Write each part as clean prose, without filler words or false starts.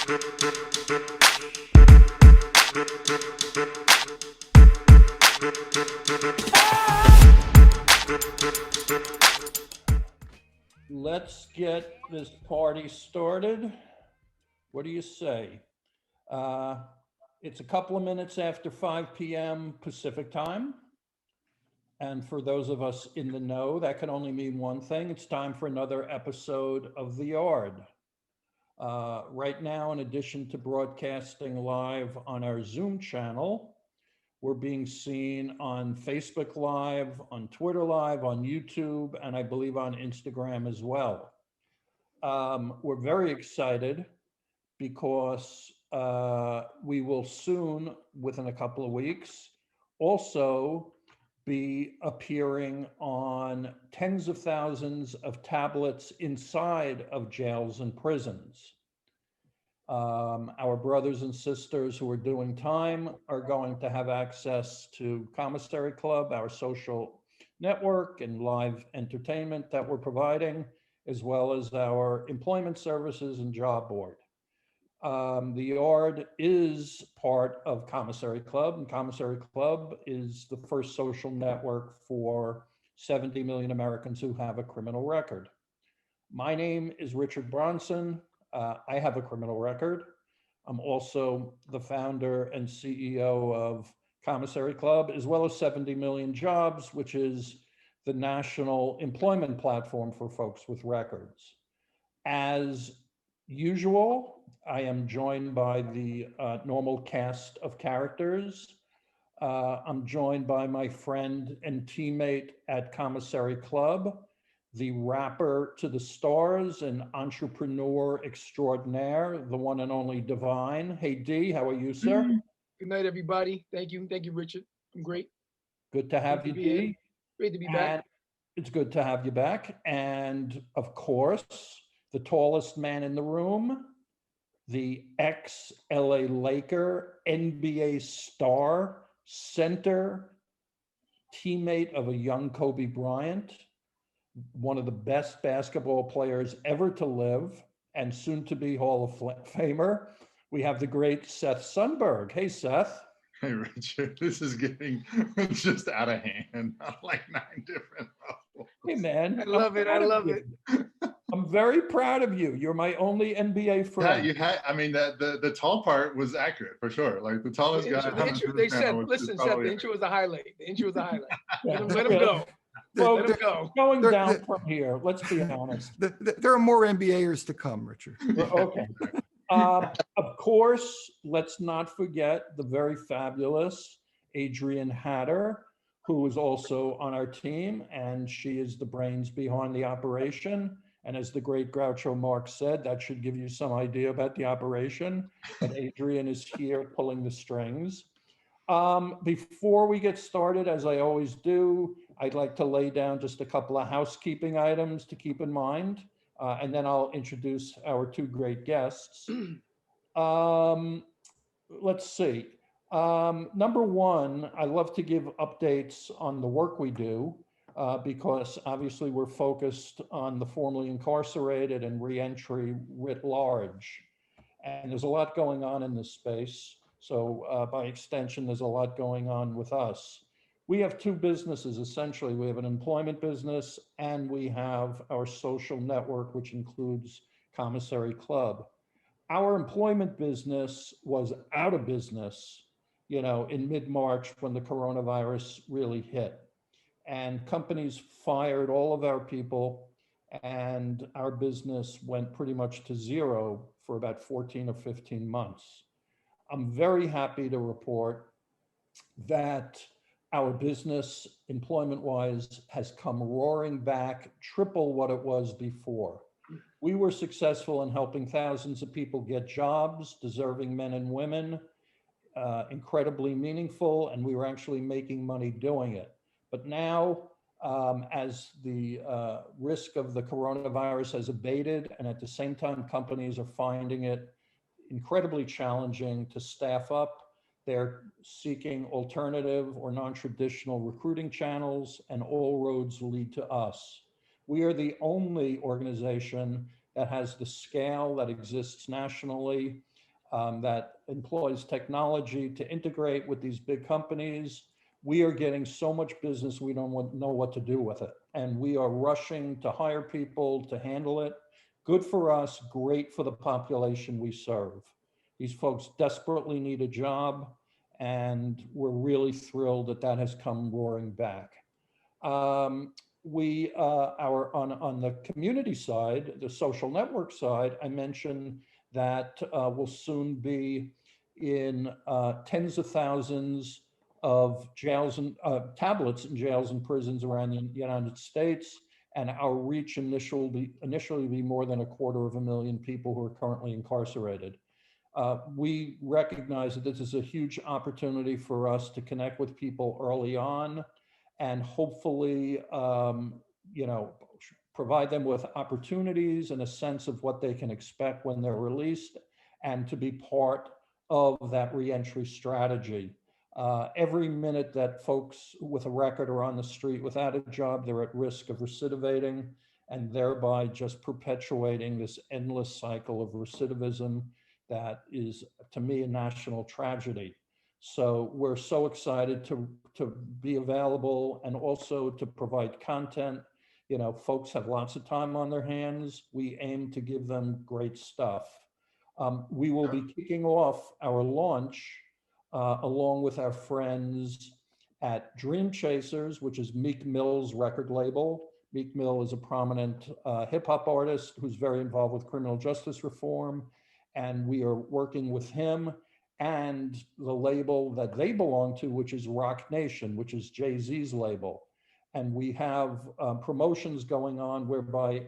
Let's get this party started. What do you say? It's a couple of minutes after 5 p.m. Pacific time. And for those of us in the know, that can only mean one thing. It's time for another episode of The Yard. Right now, in addition to broadcasting live on our Zoom channel, we're being seen on Facebook Live, on Twitter Live, on YouTube, and I believe on Instagram as well. We're very excited because we will soon, within a couple of weeks, also be appearing on tens of thousands of tablets inside of jails and prisons. Our brothers and sisters who are doing time are going to have access to Commissary Club, our social network and live entertainment that we're providing, as well as our employment services and job board. The Yard is part of Commissary Club, and Commissary Club is the first social network for 70 million Americans who have a criminal record. My name is Richard Bronson. I have a criminal record. I'm also the founder and CEO of Commissary Club, as well as 70 Million Jobs, which is the national employment platform for folks with records. As usual, I am joined by the normal cast of characters. I'm joined by my friend and teammate at Commissary Club, the rapper to the stars and entrepreneur extraordinaire, the one and only Divine. Hey, D, how are you, sir? Good night, everybody. Thank you, Richard. I'm great. Good to have you, D. Great to be back. It's good to have you back. And of course, the tallest man in the room, the ex-LA Laker, NBA star, center, teammate of a young Kobe Bryant, one of the best basketball players ever to live, and soon to be Hall of Famer. We have the great Seth Sundberg. Hey, Seth. Hey, Richard, this is getting just out of hand on like 9 different levels. Hey, man. I love it. I'm very proud of you. You're my only NBA friend. Yeah, I mean, the tall part was accurate for sure. Like the tallest guy. They said, listen, Seth, the intro was a highlight. Let him go. Well, let him go. Going down from here, let's be honest. There are more NBAers to come, Richard. Okay. Of course, let's not forget the very fabulous Adrienne Hatter, who is also on our team, and she is the brains behind the operation. And as the great Groucho Marx said, that should give you some idea about the operation. But Adrienne is here pulling the strings. Before we get started, as I always do, I'd like to lay down just a couple of housekeeping items to keep in mind, and then I'll introduce our 2 great guests. Let's see. Number 1, I love to give updates on the work we do, because obviously we're focused on the formerly incarcerated and reentry writ large. And there's a lot going on in this space. So by extension, there's a lot going on with us. We have 2 businesses, essentially. We have an employment business and we have our social network, which includes Commissary Club. Our employment business was out of business, in mid-March when the coronavirus really hit. And companies fired all of our people and our business went pretty much to zero for about 14 or 15 months. I'm very happy to report that our business, employment-wise, has come roaring back, triple what it was before. We were successful in helping thousands of people get jobs, deserving men and women, incredibly meaningful, and we were actually making money doing it. But now, as the risk of the coronavirus has abated, and at the same time, companies are finding it incredibly challenging to staff up, they're seeking alternative or non-traditional recruiting channels, and all roads lead to us. We are the only organization that has the scale that exists nationally that employs technology to integrate with these big companies. We are getting so much business, we don't know what to do with it. And we are rushing to hire people to handle it. Good for us, great for the population we serve. These folks desperately need a job, and we're really thrilled that that has come roaring back. On the community side, the social network side, I mentioned that will soon be in tens of thousands of jails and tablets in jails and prisons around the United States. And our reach initially be more than 250,000 people who are currently incarcerated. We recognize that this is a huge opportunity for us to connect with people early on and hopefully, provide them with opportunities and a sense of what they can expect when they're released, and to be part of that reentry strategy. Every minute that folks with a record are on the street without a job, they're at risk of recidivating, and thereby just perpetuating this endless cycle of recidivism that is, to me, a national tragedy. So we're so excited to be available and also to provide content. Folks have lots of time on their hands. We aim to give them great stuff. We will be kicking off our launch along with our friends at Dream Chasers, which is Meek Mill's record label. Meek Mill is a prominent hip hop artist who's very involved with criminal justice reform. And we are working with him and the label that they belong to, which is Rock Nation, which is Jay-Z's label. And we have promotions going on whereby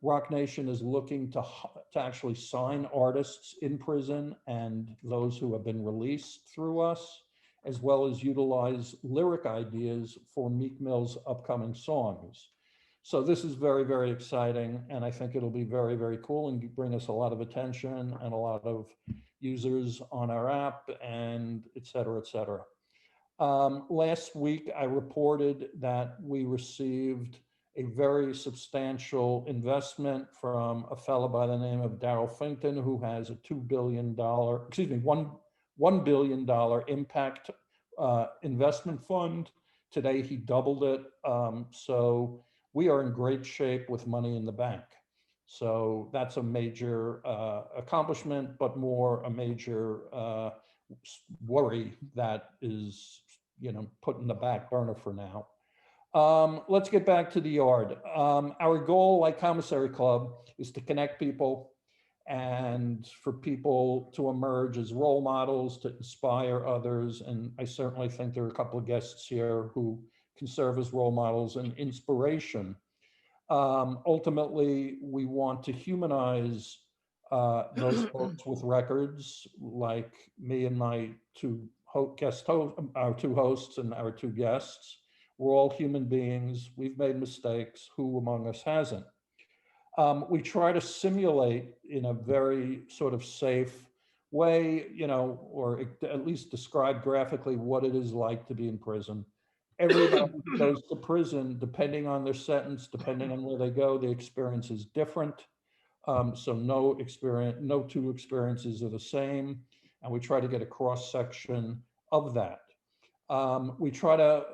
Rock Nation is looking to actually sign artists in prison and those who have been released through us, as well as utilize lyric ideas for Meek Mill's upcoming songs. So this is very, very exciting, and I think it'll be very, very cool and bring us a lot of attention and a lot of users on our app, and et cetera, et cetera. Last week, I reported that we received a very substantial investment from a fellow by the name of Darryl Finkton, who has a $1 billion impact investment fund. Today, he doubled it. So we are in great shape with money in the bank. So that's a major accomplishment, but more a major worry that is, put in the back burner for now. Let's get back to the yard. Our goal, like Commissary Club, is to connect people and for people to emerge as role models, to inspire others. And I certainly think there are a couple of guests here who can serve as role models and inspiration. Ultimately, we want to humanize those folks with records, like me and my our two hosts and our two guests. We're all human beings. We've made mistakes. Who among us hasn't? We try to simulate in a very sort of safe way, or at least describe graphically what it is like to be in prison. Everybody who goes to prison, depending on their sentence, depending on where they go, the experience is different. So no two experiences are the same. And we try to get a cross section of that. We try to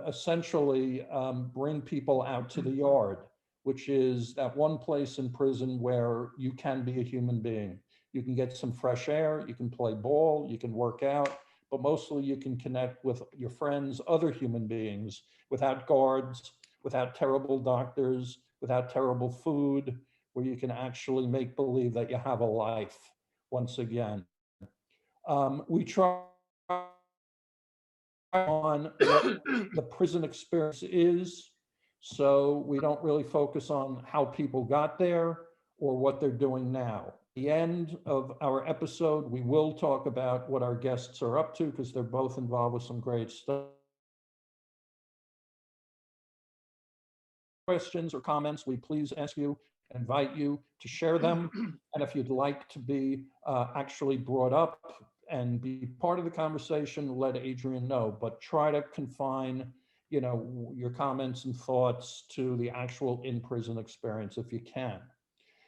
essentially bring people out to the yard, which is that one place in prison where you can be a human being. You can get some fresh air, you can play ball, you can work out, but mostly you can connect with your friends, other human beings, without guards, without terrible doctors, without terrible food, where you can actually make believe that you have a life once again. We try on what the prison experience is, so we don't really focus on how people got there or what they're doing now. At the end of our episode, we will talk about what our guests are up to, because they're both involved with some great stuff. Questions or comments, we please invite you to share them. And if you'd like to be actually brought up and be part of the conversation, let Adrian know, but try to confine, your comments and thoughts to the actual in-prison experience if you can.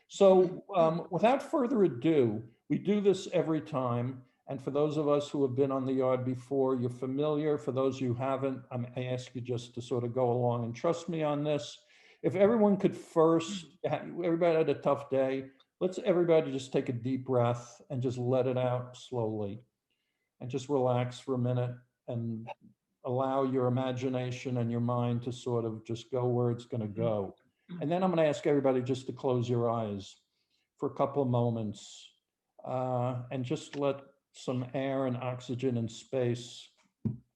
So without further ado, We do this every time. And for those of us who have been on the yard before, you're familiar. For those who haven't, I ask you just to sort of go along and trust me on this. If everyone could first, everybody had a tough day, let's everybody just take a deep breath and just let it out slowly and just relax for a minute and allow your imagination and your mind to sort of just go where it's going to go. And then I'm going to ask everybody just to close your eyes for a couple of moments and just let some air and oxygen and space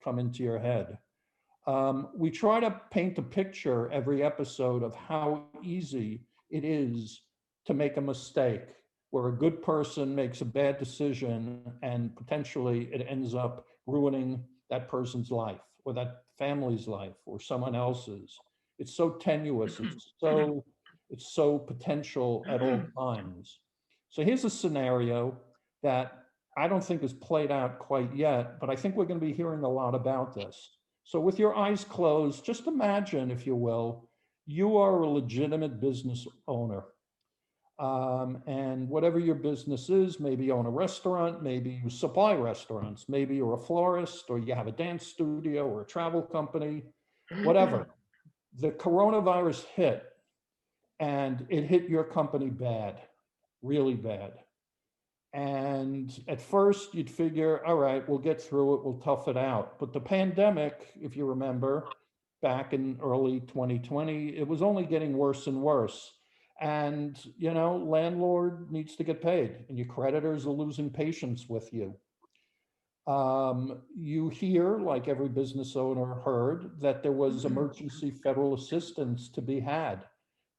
come into your head. We try to paint a picture every episode of how easy it is to make a mistake, where a good person makes a bad decision and potentially it ends up ruining that person's life or that family's life or someone else's. It's so tenuous, it's so potential at all times. So here's a scenario that I don't think is played out quite yet, but I think we're going to be hearing a lot about this. So with your eyes closed, just imagine, if you will, you are a legitimate business owner. And whatever your business is, maybe you own a restaurant, maybe you supply restaurants, maybe you're a florist, or you have a dance studio or a travel company, whatever. The coronavirus hit, and it hit your company bad, really bad. And at first you'd figure, all right, we'll get through it, we'll tough it out. But the pandemic, if you remember, back in early 2020, it was only getting worse and worse. And, you know, landlord needs to get paid and your creditors are losing patience with you. You hear, like every business owner heard, that there was emergency federal assistance to be had.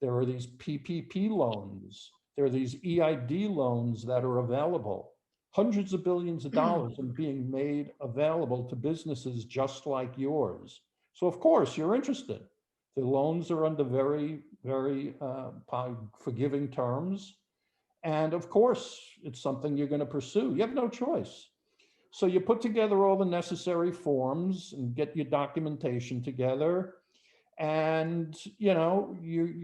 There are these PPP loans. There are these EID loans that are available. Hundreds of billions of dollars are being made available to businesses just like yours. So of course you're interested. The loans are under very, very forgiving terms. And of course, it's something you're going to pursue. You have no choice. So you put together all the necessary forms and get your documentation together. And, you know,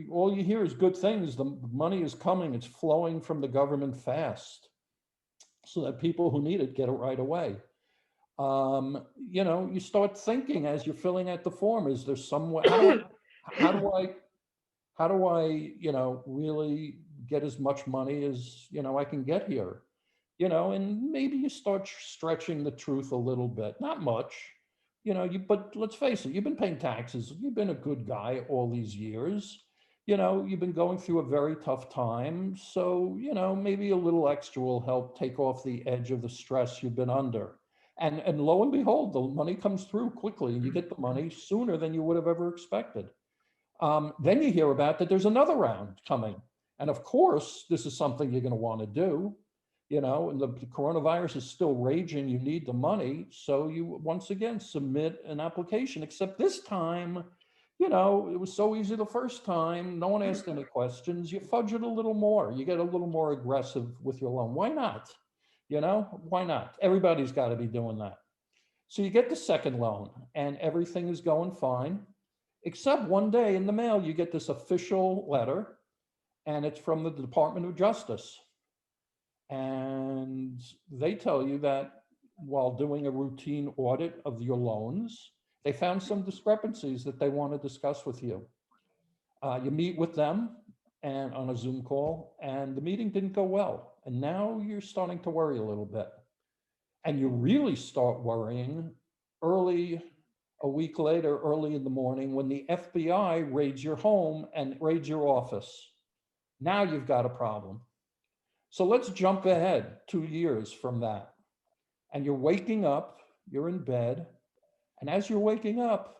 all you hear is good things. The money is coming. It's flowing from the government fast so that people who need it get it right away. You know, you start thinking as you're filling out the form, is there some way, how do I, you know, really get as much money as, you know, I can get here, you know, and maybe you start stretching the truth a little bit, not much, you know, but let's face it, you've been paying taxes. You've been a good guy all these years. You know, you've been going through a very tough time. So, you know, maybe a little extra will help take off the edge of the stress you've been under. And lo and behold, the money comes through quickly and you get the money sooner than you would have ever expected. Then you hear about that there's another round coming. And of course, this is something you're going to want to do, you know, and the coronavirus is still raging. You need the money. So you once again submit an application, except this time, you know, it was so easy the first time. No one asked any questions. You fudge it a little more. You get a little more aggressive with your loan. Why not? You know, why not? Everybody's got to be doing that. So you get the second loan and everything is going fine. Except one day in the mail, you get this official letter, and it's from the Department of Justice. And they tell you that while doing a routine audit of your loans, they found some discrepancies that they want to discuss with you. You meet with them and on a Zoom call, and the meeting didn't go well. And now you're starting to worry a little bit. And you really start worrying a week later, early in the morning, when the FBI raids your home and raids your office. Now you've got a problem. So let's jump ahead 2 years from that. And you're waking up, you're in bed. And as you're waking up,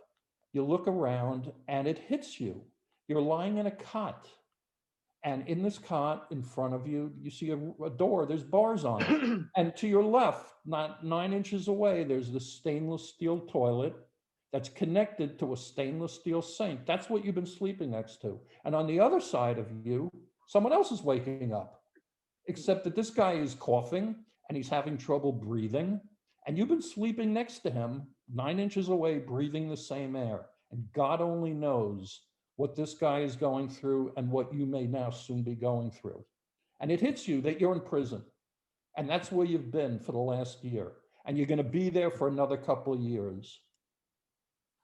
you look around and it hits you. You're lying in a cot. And in this cot in front of you, you see a door, there's bars on it. And to your left, not 9 inches away, there's the stainless steel toilet that's connected to a stainless steel sink. That's what you've been sleeping next to. And on the other side of you, someone else is waking up, except that this guy is coughing and he's having trouble breathing. And you've been sleeping next to him 9 inches away, breathing the same air. And God only knows what this guy is going through and what you may now soon be going through. And it hits you that you're in prison. And that's where you've been for the last year. And you're going to be there for another couple of years.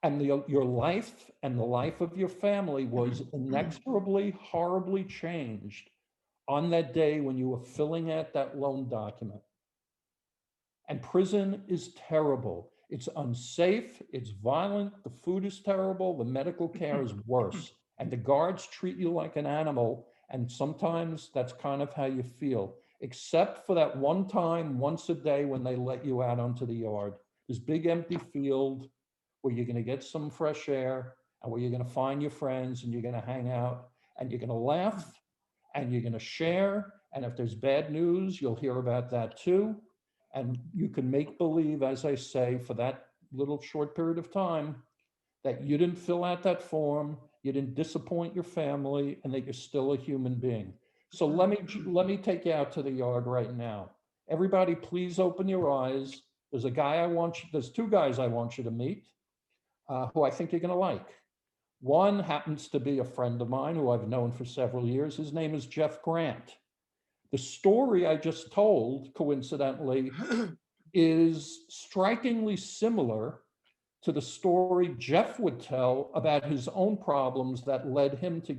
And your life and the life of your family was inexorably, horribly changed on that day when you were filling out that loan document. And prison is terrible. It's unsafe, it's violent, the food is terrible, the medical care is worse, and the guards treat you like an animal, and sometimes that's kind of how you feel, except for that one time, once a day, when they let you out onto the yard. This big empty field where you're gonna get some fresh air, and where you're gonna find your friends, and you're gonna hang out, and you're gonna laugh, and you're gonna share, and if there's bad news, you'll hear about that too. And you can make believe, as I say, for that little short period of time, that you didn't fill out that form, you didn't disappoint your family, and that you're still a human being. So let me take you out to the yard right now. Everybody, please open your eyes. There's two guys I want you to meet, who I think you're gonna like. One happens to be a friend of mine who I've known for several years. His name is Jeff Grant. The story I just told, coincidentally, is strikingly similar to the story Jeff would tell about his own problems that led him to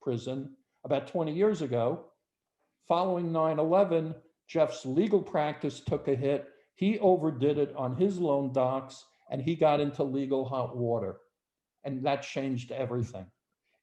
prison about 20 years ago. Following 9/11, Jeff's legal practice took a hit. He overdid it on his loan docs, and he got into legal hot water, and that changed everything.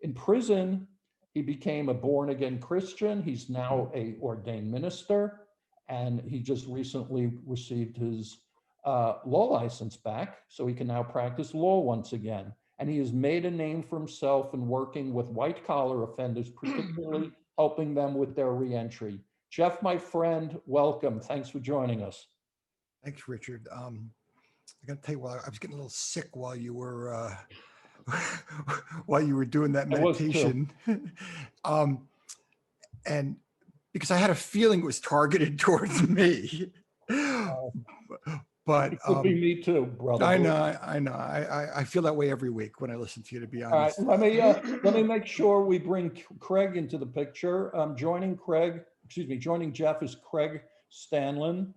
In prison, he became a born-again Christian. He's now an ordained minister, and he just recently received his law license back, so he can now practice law once again. And he has made a name for himself in working with white-collar offenders, particularly helping them with their reentry. Jeff, my friend, welcome. Thanks for joining us. Thanks, Richard. I got to tell you, I was getting a little sick while you were doing that meditation. And because I had a feeling it was targeted towards me. But it could be me too, brother. I know. I feel that way every week when I listen to you, to be honest. All right, let me make sure we bring Craig into the picture. Joining Jeff is Craig Stanland.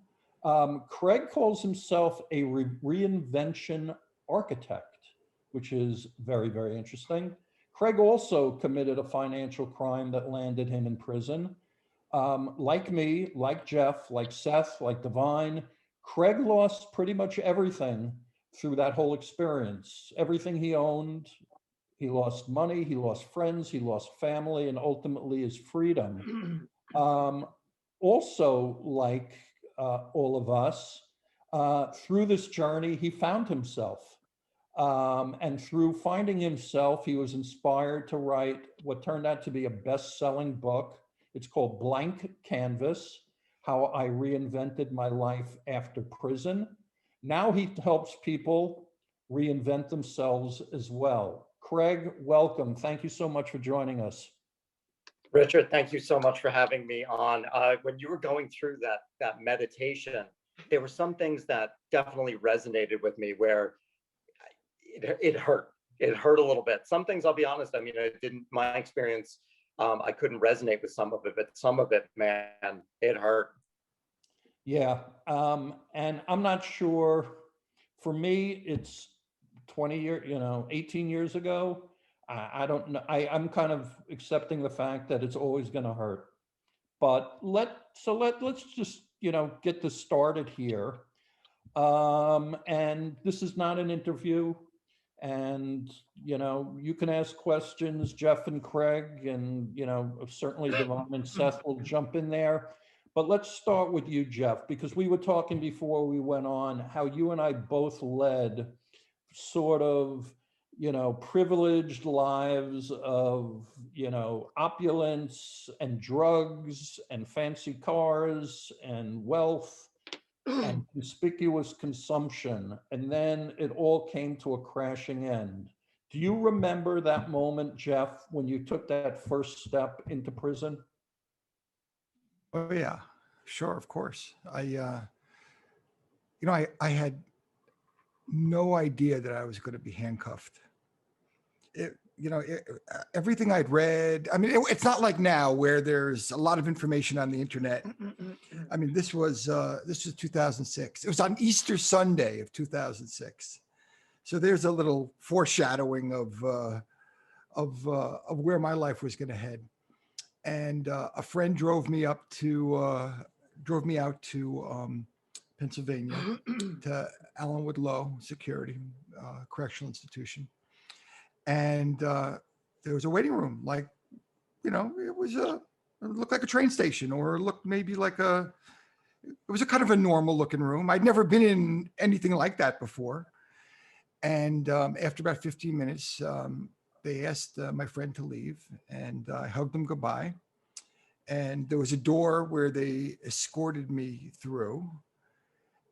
Craig calls himself a reinvention architect, which is very, very interesting. Craig also committed a financial crime that landed him in prison. Like me, like Jeff, like Seth, like Divine, Craig lost pretty much everything through that whole experience. Everything he owned, he lost money, he lost friends, he lost family, and ultimately his freedom. Also, like all of us, through this journey, he found himself. And through finding himself, he was inspired to write what turned out to be a best-selling book. It's called Blank Canvas: How I Reinvented My Life After Prison. Now he helps people reinvent themselves as well. Craig, welcome. Thank you so much for joining us. Richard, thank you so much for having me on. When you were going through that meditation, there were some things that definitely resonated with me where it hurt. It hurt a little bit. Some things, I'll be honest, my experience, I couldn't resonate with some of it, but some of it, man, it hurt. Yeah, and I'm not sure, for me, it's 18 years ago. I don't know. I'm kind of accepting the fact that it's always going to hurt. But let's just, get this started here. And this is not an interview. And, you can ask questions, Jeff and Craig, and, certainly Devon and Seth will jump in there. But let's start with you, Jeff, because we were talking before we went on how you and I both led sort of, privileged lives of, opulence and drugs and fancy cars and wealth and conspicuous consumption. And then it all came to a crashing end. Do you remember that moment, Jeff, when you took that first step into prison? Oh yeah, sure, of course. I had no idea that I was going to be handcuffed. everything I'd read, I mean, it's not like now where there's a lot of information on the internet. I mean, this was 2006. It was on Easter Sunday of 2006. So there's a little foreshadowing of where my life was going to head. And a friend drove me out to Pennsylvania to Allenwood Low Security Correctional Institution. And there was a waiting room, like, it looked like a train station, or it looked maybe like it was a kind of a normal looking room. I'd never been in anything like that before. And after about 15 minutes, they asked my friend to leave, and I hugged them goodbye. And there was a door where they escorted me through.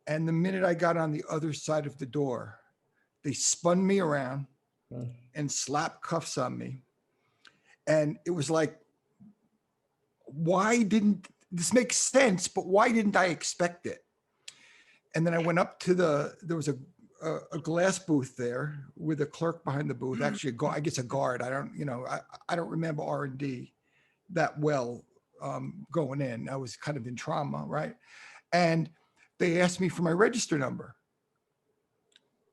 And the minute I got on the other side of the door, they spun me around and slapped cuffs on me. And it was like, why didn't this make sense? But why didn't I expect it? And then I went up to there was a glass booth there with a clerk behind the booth, actually, I guess a guard. I don't remember R&D that well going in. I was kind of in trauma, right? And they asked me for my register number.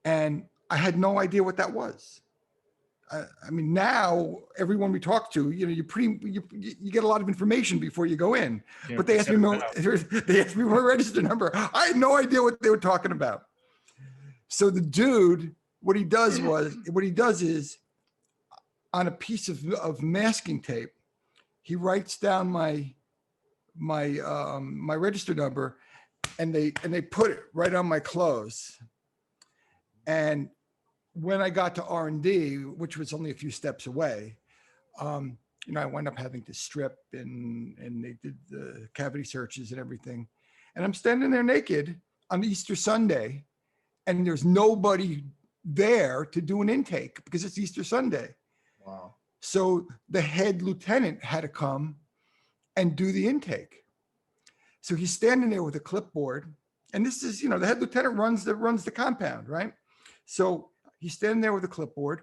And I had no idea what that was. I mean, now everyone we talk to, you get a lot of information before you go in. Yeah, but they asked me my register number. I had no idea what they were talking about. So the dude, what he does is on a piece of masking tape, he writes down my register number, and they put it right on my clothes. And when I got to R&D, which was only a few steps away, I wound up having to strip, and they did the cavity searches and everything. And I'm standing there naked on Easter Sunday, and there's nobody there to do an intake because it's Easter Sunday. Wow. So the head lieutenant had to come and do the intake. So he's standing there with a clipboard, and this is, the head lieutenant runs the compound, right? So he's standing there with a clipboard,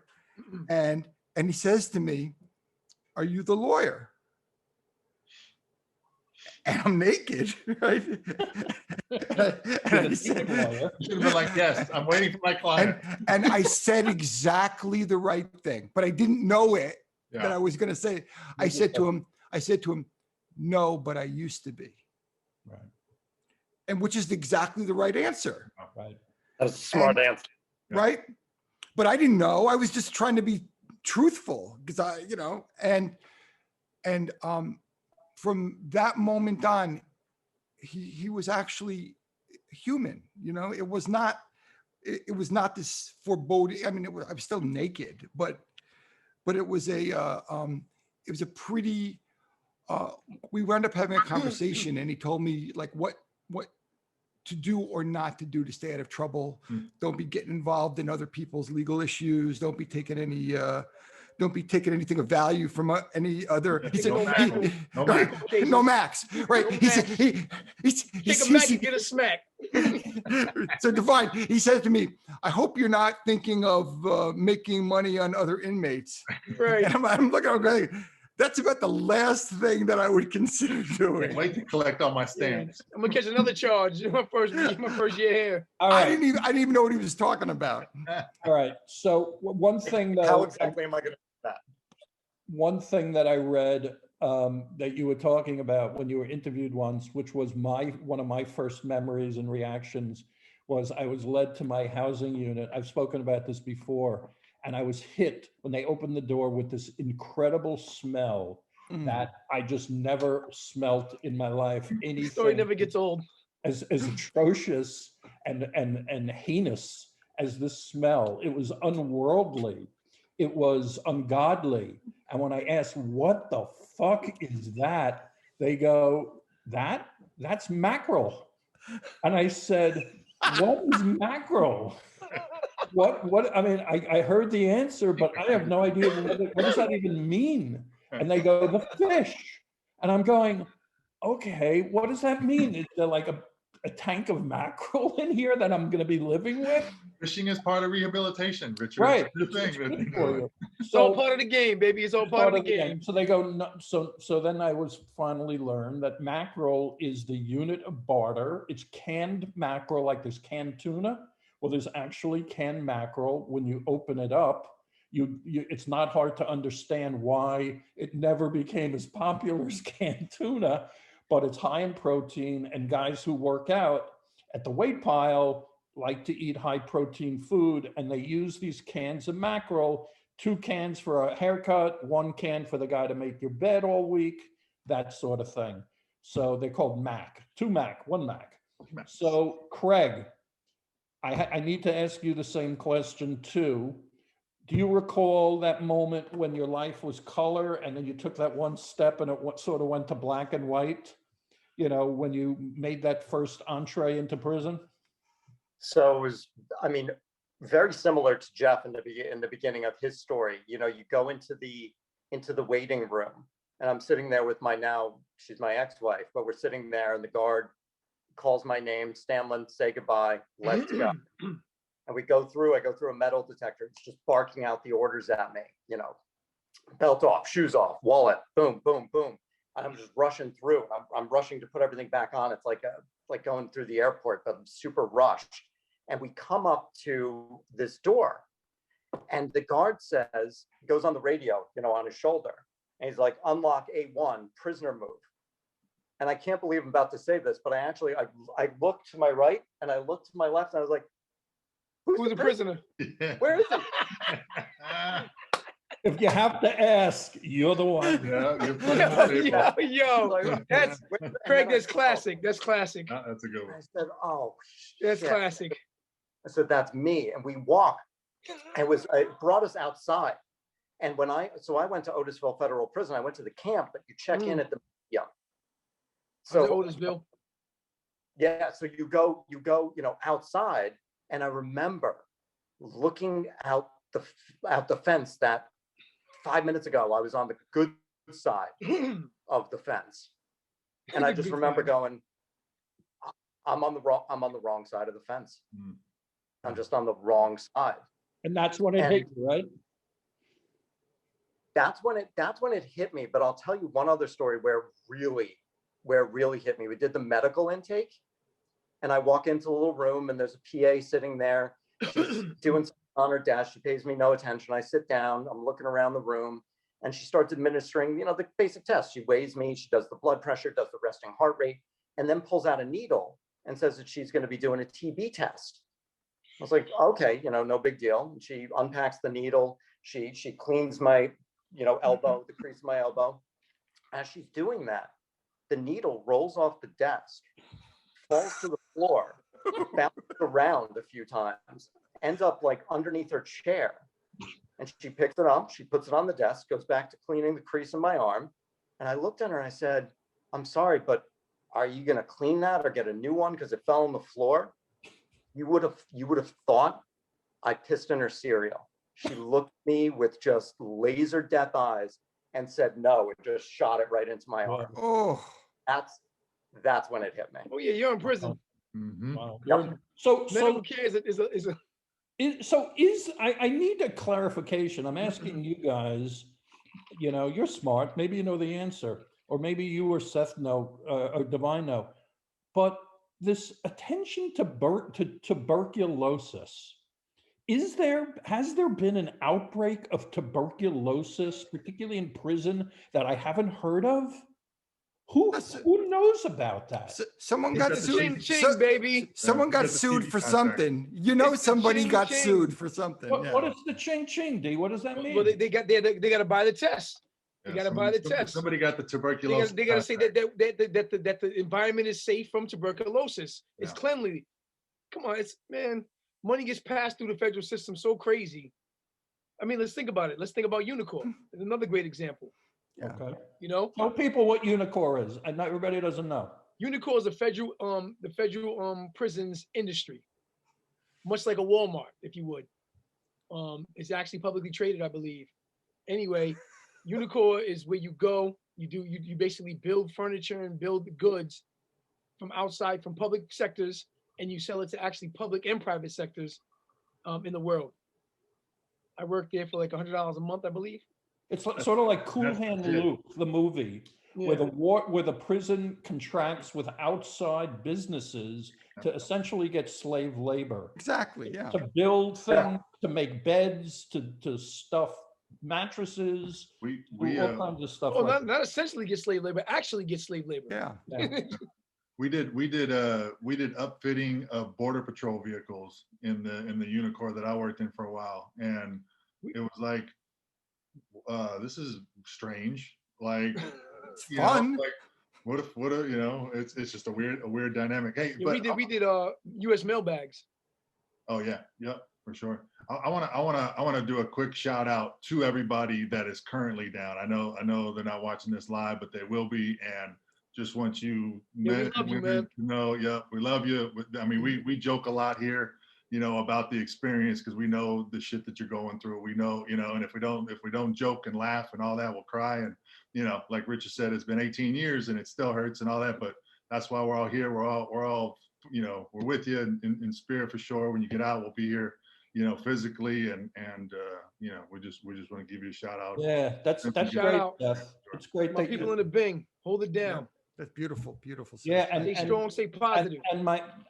and he says to me, "Are you the lawyer?" And I'm naked, right? and I said, you should have been like, "Yes, I'm waiting for my client." And I said exactly the right thing, but I didn't know it that I was going to say. I said to him, "No, but I used to be." Right. And which is exactly the right answer. Right. That's a smart answer. Right. But I didn't know. I was just trying to be truthful because from that moment on, he was actually human. It was not this foreboding. I mean, I was still naked, but it was a pretty. We wound up having a conversation, and he told me like what to do or not to do to stay out of trouble. Don't be getting involved in other people's legal issues. Don't be taking anything of value from any other. He said, no max. Right. He said, take a Mac and get a smack. So Divine, he said to me, "I hope you're not thinking of making money on other inmates." Right. And I'm looking, I'm going, that's about the last thing that I would consider doing. Can't wait to collect all my stamps. I'm gonna catch another charge. My first year here. All right. I didn't even know what he was talking about. All right. So one thing that How exactly am I going to do that? One thing that I read that you were talking about when you were interviewed once, which was one of my first memories and reactions, was I was led to my housing unit. I've spoken about this before. And I was hit when they opened the door with this incredible smell that I just never smelt in my life. Anything Story never gets old. As atrocious and heinous as this smell. It was unworldly. It was ungodly. And when I asked, "What the fuck is that?" they go, that's mackerel. And I said, "What is mackerel?" What? I mean, I heard the answer, but I have no idea what does that even mean? And they go, "The fish." And I'm going, "Okay, what does that mean? Is there like a tank of mackerel in here that I'm going to be living with? Fishing is part of rehabilitation, Richard. Right. It's a good It's thing that, good you for know, you. It's all part of the game, baby. It's all part of the game. So they go, no, so then I was finally learned that mackerel is the unit of barter. It's canned mackerel, like there's canned tuna. Well, there's actually canned mackerel. When you open it up, it's not hard to understand why it never became as popular as canned tuna, but it's high in protein, and guys who work out at the weight pile like to eat high protein food, and they use these cans of mackerel, 2 cans for a haircut, 1 can for the guy to make your bed all week, that sort of thing. So they're called Mac, 2 Mac, 1 Mac. So Craig, I need to ask you the same question too. Do you recall that moment when your life was color and then you took that one step and it sort of went to black and white? You know, when you made that first entree into prison? So it was, I mean, very similar to Jeff in the beginning of his story. You know, you go into the waiting room, and I'm sitting there with she's my ex-wife, but we're sitting there, and the guard calls my name, Stanland, say goodbye, let's go. And I go through a metal detector. It's just barking out the orders at me, you know, belt off, shoes off, wallet, boom, boom, boom. And I'm just rushing through. I'm rushing to put everything back on. It's like going through the airport, but I'm super rushed. And we come up to this door, and the guard goes on the radio, you know, on his shoulder. And he's like, unlock A1, prisoner move. And I can't believe I'm about to say this, but I looked to my right and I looked to my left, and I was like, who's the prisoner? Yeah. Where is he? If you have to ask, you're the one. Yeah, you're putting the people. Yo, that's Craig. That's classic. That's classic. That's a good one. I said, oh, That's shit. classic. I said, that's me. And we walked. It brought us outside. And I went to Otisville Federal Prison. I went to the camp, but you check in at the So Otisville. Yeah, so you go, you know, outside, and I remember looking out the fence that 5 minutes ago I was on the good side of the fence, and I just remember going, I'm on the wrong side of the fence. I'm just on the wrong side. And that's when it hit you, right? That's when it hit me. But I'll tell you one other story where it really hit me. We did the medical intake, and I walk into a little room, and there's a PA sitting there. She's doing something on her desk. She pays me no attention. I sit down. I'm looking around the room, and she starts administering, you know, the basic tests. She weighs me. She does the blood pressure, does the resting heart rate, and then pulls out a needle and says that she's going to be doing a TB test. I was like, okay, you know, no big deal. And she unpacks the needle. She cleans my, you know, elbow, the crease of my elbow. As she's doing that, the needle rolls off the desk, falls to the floor, bounces around a few times, ends up like underneath her chair. And she picks it up, she puts it on the desk, goes back to cleaning the crease in my arm. And I looked at her and I said, I'm sorry, but are you going to clean that or get a new one? Because it fell on the floor. You would have thought I pissed in her cereal. She looked at me with just laser death eyes and said no, and just shot it right into my arm. Oh, that's when it hit me. Oh yeah, you're in prison. Mhm. Wow. Yep. Medical care is a I need a clarification. I'm asking you guys, you know, you're smart, maybe you know the answer, or maybe you or Seth know, or Divine know, but this attention to tuberculosis, has there been an outbreak of tuberculosis, particularly in prison, that I haven't heard of? Who knows about that? someone got ching sued. ching, baby. Someone got Because of sued TV for contract. something. You know, It's the somebody ching got ching. sued for something. What is the ching ching, D? What does that mean? Well, they got to buy the test. You Yeah, got to buy the somebody- test. Somebody got the tuberculosis. They got to say contract. that the environment is safe from tuberculosis. It's Yeah. cleanly. Come on, money gets passed through the federal system so crazy. I mean, let's think about it. Let's think about Unicor. It's another great example. Yeah. Okay. You know, Tell people what Unicor is, and not everybody doesn't know. Unicor is the federal prisons industry, much like a Walmart, if you would. It's actually publicly traded, I believe. Anyway, Unicor is where you go. You basically build furniture and build goods from outside, from public sectors, and you sell it to actually public and private sectors in the world. I worked there for like $100 a month, I believe. It's sort of like Cool That's Hand legit. Luke, the movie, where Yeah. where the prison contracts with outside businesses to essentially get slave labor, Exactly, yeah. to build things, to make beds, to stuff mattresses, We do all kinds of stuff Oh, like that. not essentially get slave labor, actually get slave labor. Yeah. Yeah. we did upfitting of border patrol vehicles in the Unicorp that I worked in for a while, and it was like, this is strange. Like, It's you know, fun. like what if you know, it's just a weird dynamic. Hey, Yeah, but we did U.S. mail bags. oh yeah, for sure. I want to do a quick shout out to everybody that is currently down. I know they're not watching this live, but they will be, and just want you, Yeah, we men love and you, women, man. to know, yeah, we love you. I mean, we joke a lot here, you know, about the experience, because we know the shit that you're going through. We know, you know, and if we don't joke and laugh and all that, we'll cry. And you know, like Richard said, it's been 18 years and it still hurts and all that, but that's why we're all here. We're all, you know, we're with you in spirit for sure. When you get out, we'll be here, you know, physically, and you know, we just want to give you a shout out. Yeah, that's Shout great, out. Seth. It's great My that people you, in the Bing, hold it down. That's beautiful, beautiful. Seth. yeah, Stay strong, stay positive.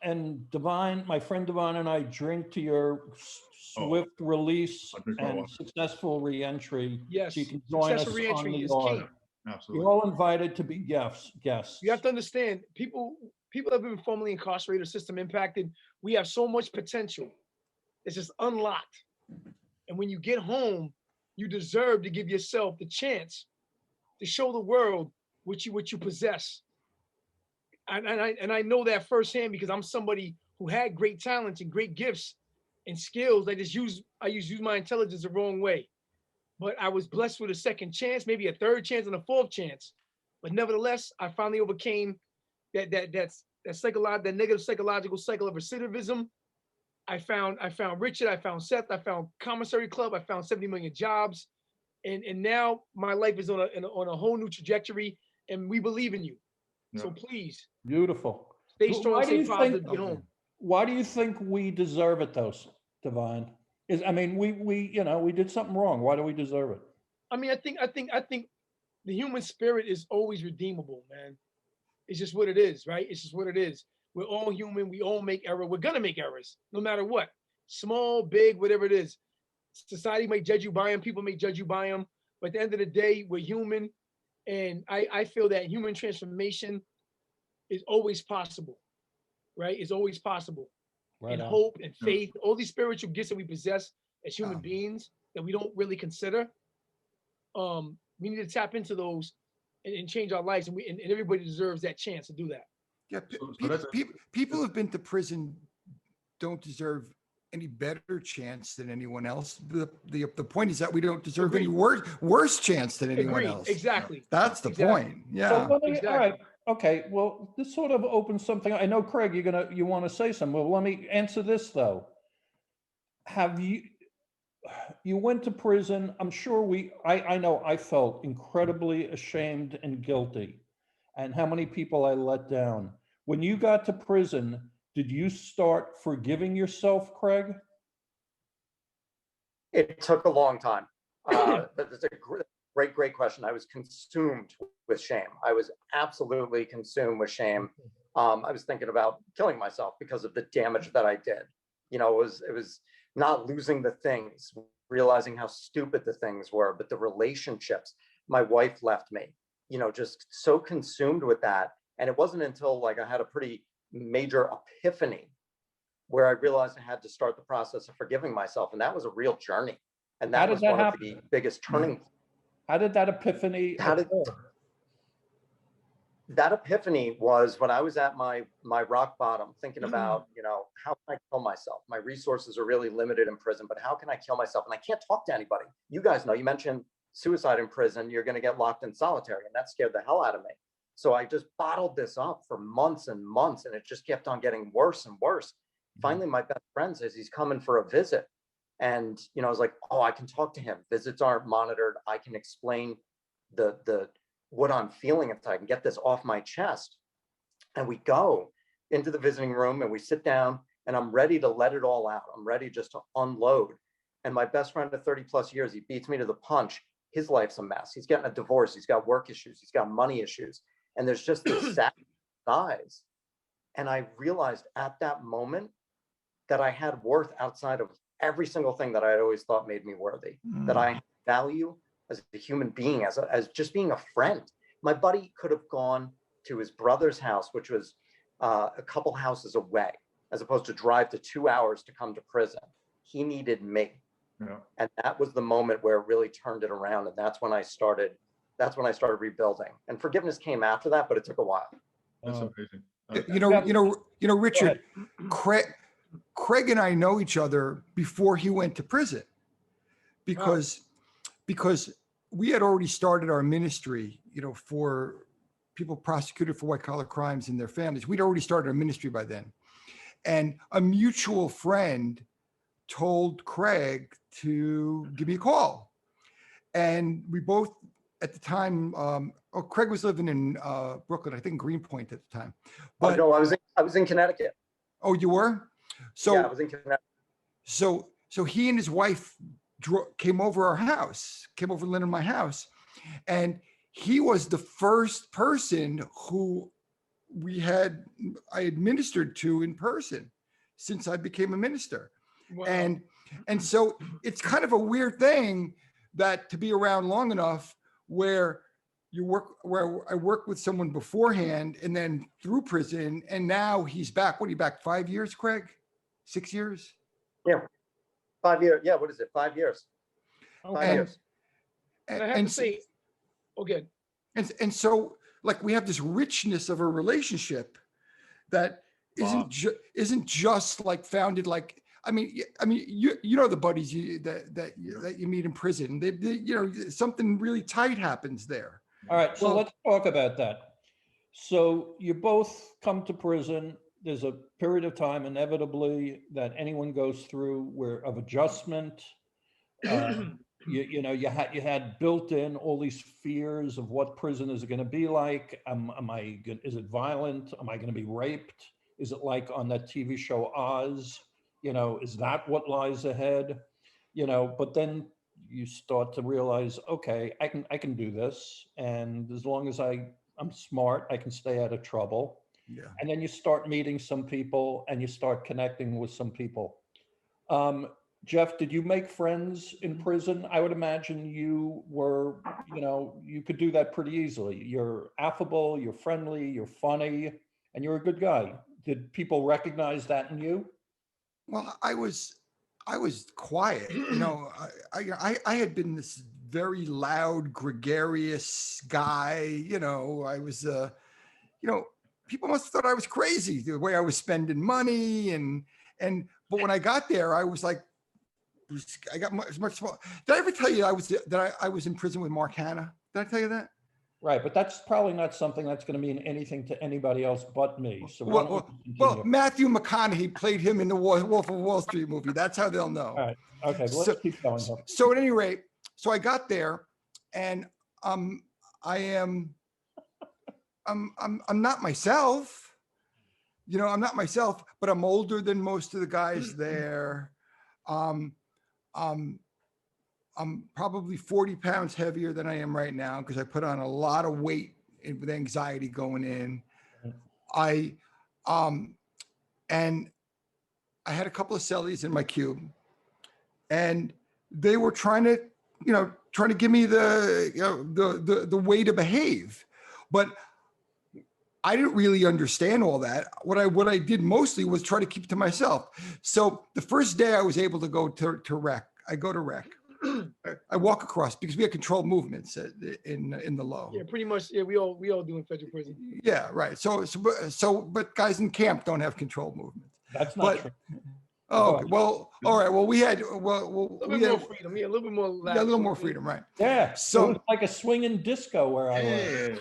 and Divine, my friend Divine, and I drink to your swift release I drink my and water. successful reentry. Yes, So you can join us successful on reentry the is yard. key. Absolutely. You're all invited to be guests. You have to understand, people that have been formerly incarcerated, system impacted, we have so much potential. It's just unlocked. And when you get home, you deserve to give yourself the chance to show the world what you possess. And I know that firsthand, because I'm somebody who had great talents and great gifts and skills. I use my intelligence the wrong way. But I was blessed with a second chance, maybe a third chance and a fourth chance. But nevertheless, I finally overcame that negative psychological cycle of recidivism. I found Richard, I found Seth, I found Commissary Club, I found 70 million jobs. And now my life is on a whole new trajectory, and we believe in you. So please Beautiful. stay Why strong, do stay you positive, think- get home. Why do you think we deserve it, though, Divine? I mean, we you know, we did something wrong. Why do we deserve it? I mean, I think the human spirit is always redeemable, man. It's just what it is, right? It's just what it is. We're all human. We all make error. We're gonna make errors, no matter what, small, big, whatever it is. Society may judge you by them. People may judge you by them. But at the end of the day, we're human, and I feel that human transformation is always possible, right? It's always possible. Right And on. hope and faith, all these spiritual gifts that we possess as human Um, beings that we don't really consider. We need to tap into those and change our lives, and everybody deserves that chance to do that. Yeah, So that's- people who've been to prison don't deserve any better chance than anyone else. The point is that we don't deserve any worse chance than anyone Agreed. else. Exactly. That's the Exactly. point. So Yeah. let me, Exactly. all right, okay, well, this sort of opens something. I know, Craig, you want to say something. Well, let me answer this, though. Have you went to prison? I'm sure I know I felt incredibly ashamed and guilty, and how many people I let down. When you got to prison, did you start forgiving yourself, Craig? It took a long time. But it's a great question. I was consumed with shame. I was absolutely consumed with shame. I was thinking about killing myself because of the damage that I did. You know, it was not losing the things, realizing how stupid the things were, but the relationships. My wife left me, you know, just so consumed with that. And it wasn't until like I had a pretty major epiphany where I realized I had to start the process of forgiving myself. And that was a real journey. And How that did was that one happen? of the biggest turning. How did that epiphany occur? That epiphany was when I was at my rock bottom, thinking about, you know, how can I kill myself? My resources are really limited in prison, but how can I kill myself? And I can't talk to anybody. You guys know, you mentioned suicide in prison, you're going to get locked in solitary, and that scared the hell out of me. So I just bottled this up for months and months, and it just kept on getting worse and worse. Finally, my best friend says he's coming for a visit. And, you know, I was like, oh, I can talk to him. Visits aren't monitored. I can explain the what I'm feeling, if I can get this off my chest. And we go into the visiting room and we sit down, and I'm ready to let it all out. I'm ready just to unload. And my best friend of 30 plus years, he beats me to the punch. His life's a mess. He's getting a divorce. He's got work issues. He's got money issues. And there's just this sad eyes. And I realized at that moment that I had worth outside of every single thing that I had always thought made me worthy, that I value as a human being, as just being a friend. My buddy could have gone to his brother's house, which was a couple houses away, as opposed to drive to 2 hours to come to prison. He needed me. Yeah. And that was the moment where it really turned it around. And that's when I started rebuilding. And forgiveness came after that, but it took a while. That's amazing. Richard, Craig and I know each other before he went to prison, because we had already started our ministry, for people prosecuted for white collar crimes and their families. We'd already started our ministry by then. And a mutual friend told Craig to give me a call. And we both, at the time, Craig was living in Brooklyn, I think Greenpoint at the time. But no, I was in Connecticut. Oh, you were? So yeah, I was in Connecticut. So he and his wife came over our house, came over to live in my house, and he was the first person who I administered to in person since I became a minister. Wow. And so it's kind of a weird thing that to be around long enough where I worked with someone beforehand and then through prison, and now he's back. What are you back? 5 years, Craig? 6 years? Yeah. 5 years. Yeah. What is it? 5 years. 5 years. And I have to say, okay. And so like we have this richness of a relationship that isn't just like founded like, I mean, you know, the buddies that you meet in prison, they something really tight happens there. All right, so let's talk about that. So you both come to prison. There's a period of time inevitably that anyone goes through of adjustment. You had built in all these fears of what prison is going to be like. Is it violent? Am I going to be raped? Is it like on that TV show Oz? Is that what lies ahead? But then you start to realize, okay, I can do this. And as long as I'm smart, I can stay out of trouble. Yeah. And then you start meeting some people and you start connecting with some people. Jeff, did you make friends in prison? I would imagine you were, you could do that pretty easily. You're affable, you're friendly, you're funny, and you're a good guy. Did people recognize that in you? Well, I was quiet. I had been this very loud, gregarious guy. I was, people must have thought I was crazy the way I was spending money but when I got there, I was like, I got much smaller. Did I ever tell you I was in prison with Mark Hanna? Did I tell you that? Right, but that's probably not something that's going to mean anything to anybody else but me. So well, Matthew McConaughey played him in the Wolf of Wall Street movie. That's how they'll know. All right. Okay, well, let's keep going. So at any rate, I got there, and I'm not myself. I'm not myself, but I'm older than most of the guys there. I'm probably 40 pounds heavier than I am right now because I put on a lot of weight with anxiety going in. And I had a couple of cellies in my cube, and they were trying to give me the way to behave, but I didn't really understand all that. What I did mostly was try to keep it to myself. So the first day I was able to go to rec. I go to rec. I walk across because we had controlled movements in the low. Yeah, pretty much. Yeah, we all do in federal prison. Yeah, right. But guys in camp don't have controlled movements. That's not true. Oh, okay. Well, all right. Well, we had a little bit more freedom. Yeah, a little bit more. Yeah, a little more freedom, right? Yeah. So it was like a swinging disco where I was.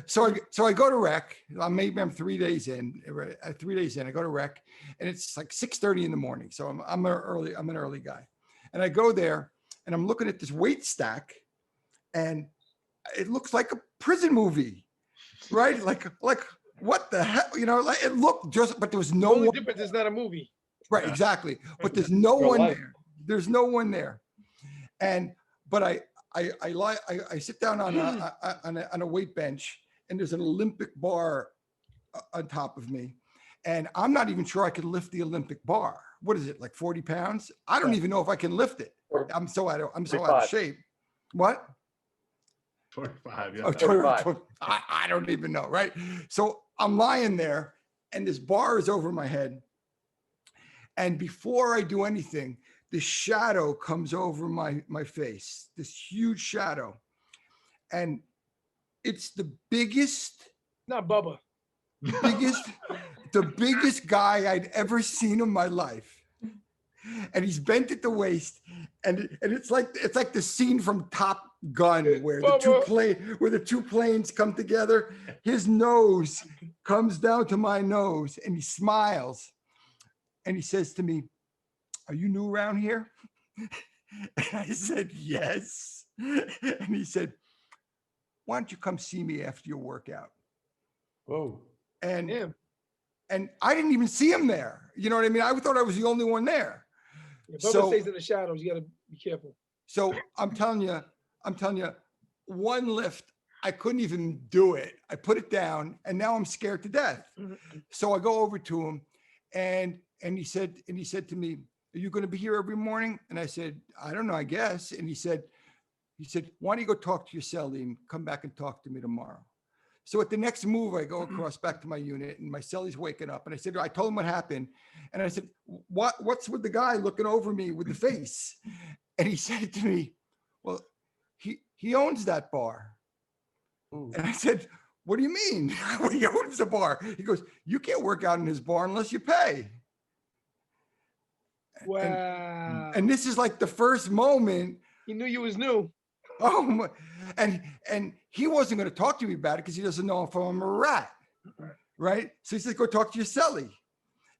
So I go to rec. I'm 3 days in. 3 days in, I go to rec, and it's like 6:30 in the morning. So I'm an early guy, and I go there, and I'm looking at this weight stack, and it looks like a prison movie. right? Like what the hell? You know, like it looked just, but there was The no only one. difference is not a movie. Right, Yeah. exactly. But there's no Real one life. there. There's no one there. But I sit down on a weight bench, and there's an Olympic bar on top of me, and I'm not even sure I can lift the Olympic bar. What is it, like 40 pounds? I don't Yeah. even know if I can lift it. I'm so out of 45. shape. What? 45, yeah. Oh, 35. I don't even know, right? So I'm lying there, and this bar is over my head. And before I do anything, this shadow comes over my face, this huge shadow. And it's the biggest, Not Bubba. the biggest guy I'd ever seen in my life. And he's bent at the waist. And it's like the scene from Top Gun where the two planes come together. His nose comes down to my nose, and he smiles. And he says to me, "Are you new around here?" And I said, "Yes." And he said, "Why don't you come see me after your workout?" Whoa. And Damn. and I didn't even see him there. You know what I mean? I thought I was the only one there. Yeah, Bubba So- stays in the shadows. You gotta be careful. So I'm telling you, one lift, I couldn't even do it. I put it down, and now I'm scared to death. So I go over to him, and he said to me, "Are you going to be here every morning?" And I said, "I don't know, I guess." And he said, "Why don't you go talk to your cellie and come back and talk to me tomorrow?" So at the next move, I go across back to my unit, and my cellie's waking up. And I told him what happened. And I said, what's with the guy looking over me with the face? And he said to me, "Well, he owns that bar." Ooh. And I said, "What do you mean?" He owns the bar. He goes, "You can't work out in his bar unless you pay." Wow. And this is like the first moment. He knew you was new. Oh my, and he wasn't going to talk to me about it because he doesn't know if I'm a rat, right? So he says, "Go talk to your cellie."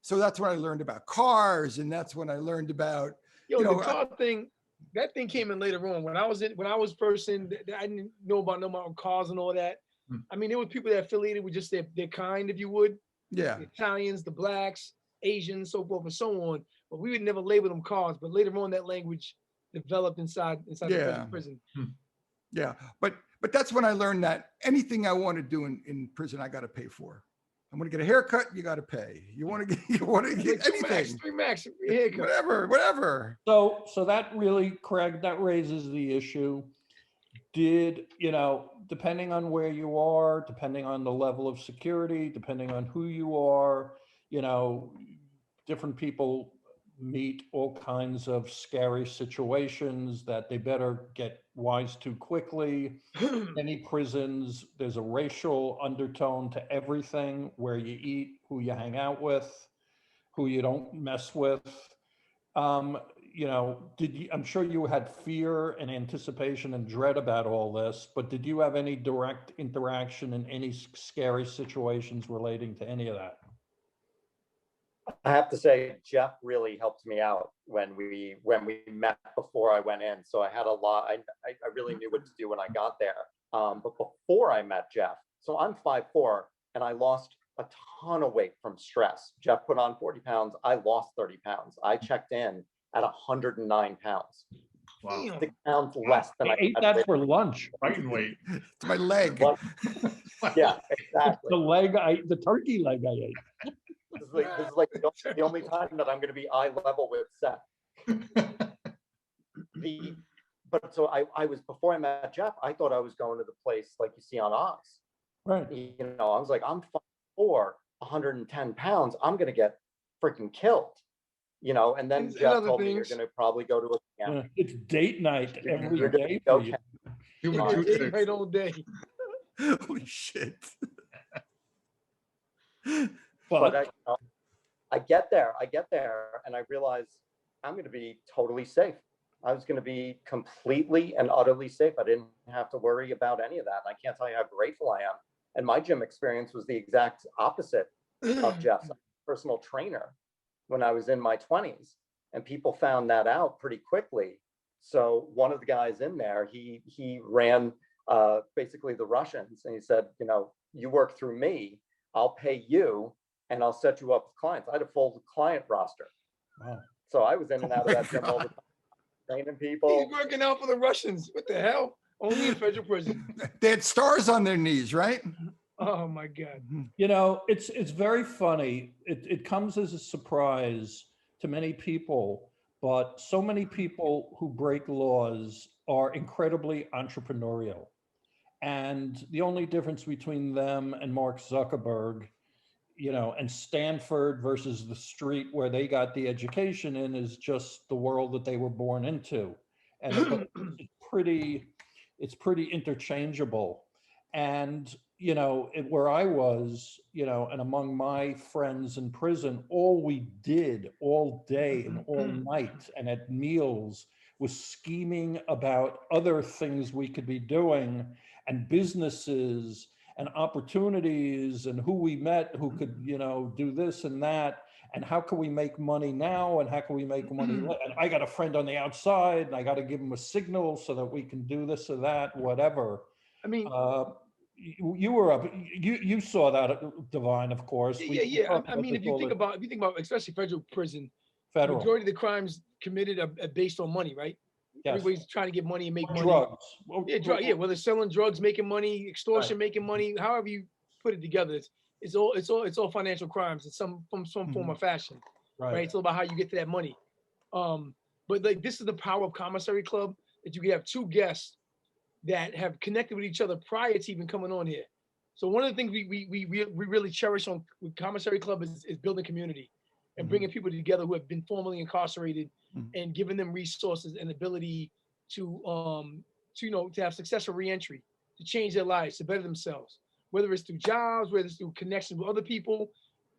So that's when I learned about cars, and that's when I learned about, Yo, you know, the car thing, that thing came in later on. When I was first in, I didn't know about cars and all that. Hmm. I mean, there were people that affiliated with just their kind, if you would. yeah, The Italians, the blacks, Asians, so forth and so on. But we would never label them cars. But later on, that language developed inside the Yeah. federal prison. yeah. But that's when I learned that anything I want to do in prison, I got to pay for. I want to get a haircut, you got to pay. You want to get Like anything, 3 max haircut. whatever. So that really, Craig, that raises the issue. Depending on where you are, depending on the level of security, depending on who you are, different people meet all kinds of scary situations that they better get wise to quickly. Many prisons, there's a racial undertone to everything, where you eat, who you hang out with, who you don't mess with. I'm sure you had fear and anticipation and dread about all this, but did you have any direct interaction in any scary situations relating to any of that? I have to say, Jeff really helped me out when we met before I went in. So I had a lot. I really knew what to do when I got there. But before I met Jeff, so I'm 5'4", and I lost a ton of weight from stress. Jeff put on 40 pounds. I lost 30 pounds. I checked in at 109 pounds. Wow. Damn. 6 pounds less than I ate had that been. for lunch. Fighting weight. It's my leg. But- yeah, exactly. The turkey leg I ate. This is like the only time that I'm going to be eye level with Seth. But so I was, before I met Jeff, I thought I was going to the place like you see on Oz. Right. I was like, I'm 5'4", 110 pounds. I'm going to get freaking killed. And then And Jeff other told me you're things. going to probably go to a camp. Yeah, it's date night every You're gonna day go for you. Human Yeah. toothpicks. Right all day. Holy shit. But I get there, and I realize I'm going to be totally safe. I was going to be completely and utterly safe. I didn't have to worry about any of that. And I can't tell you how grateful I am. And my gym experience was the exact opposite of Jeff's. I'm a personal trainer when I was in my 20s, and people found that out pretty quickly. So one of the guys in there, he ran basically the Russians. And he said, you know, you work through me, I'll pay you, and I'll set you up with clients. I had a full client roster. Wow. So I was in and Oh out of my that gym all the God. time, training He's people. working out for the Russians. What the hell? Only in federal prison. They had stars on their knees, right? Oh my God. You know, it's very funny. It comes as a surprise to many people, but so many people who break laws are incredibly entrepreneurial. And the only difference between them and Mark Zuckerberg, you know, and Stanford versus the street where they got the education in is just the world that they were born into. And it's pretty interchangeable. And, you know, where I was, you know, and among my friends in prison, all we did all day and all night and at meals was scheming about other things we could be doing and businesses and opportunities and who we met who could, you know, do this and that. And how can we make money now? And how can we make money? And I got a friend on the outside and I got to give him a signal so that we can do this or that, whatever. I mean, You were up, you saw that, Divine, of course. yeah, We yeah, yeah. talk I about mean, this if you all think the- about, especially federal prison, the Federal, majority of the crimes committed are based on money, right? yes. Everybody's trying to get money and make money. Drugs. Yeah, whether selling drugs, making money, extortion, making money, however you put it together, it's all financial crimes in some form or fashion, right? It's all about how you get to that money. But like this is the power of Commissary Club, that you can have two guests that have connected with each other prior to even coming on here. So one of the things we really cherish on with Commissary Club is building community and bringing people together who have been formerly incarcerated and giving them resources and ability to you know, to have successful reentry, to change their lives, to better themselves, whether it's through jobs, whether it's through connections with other people,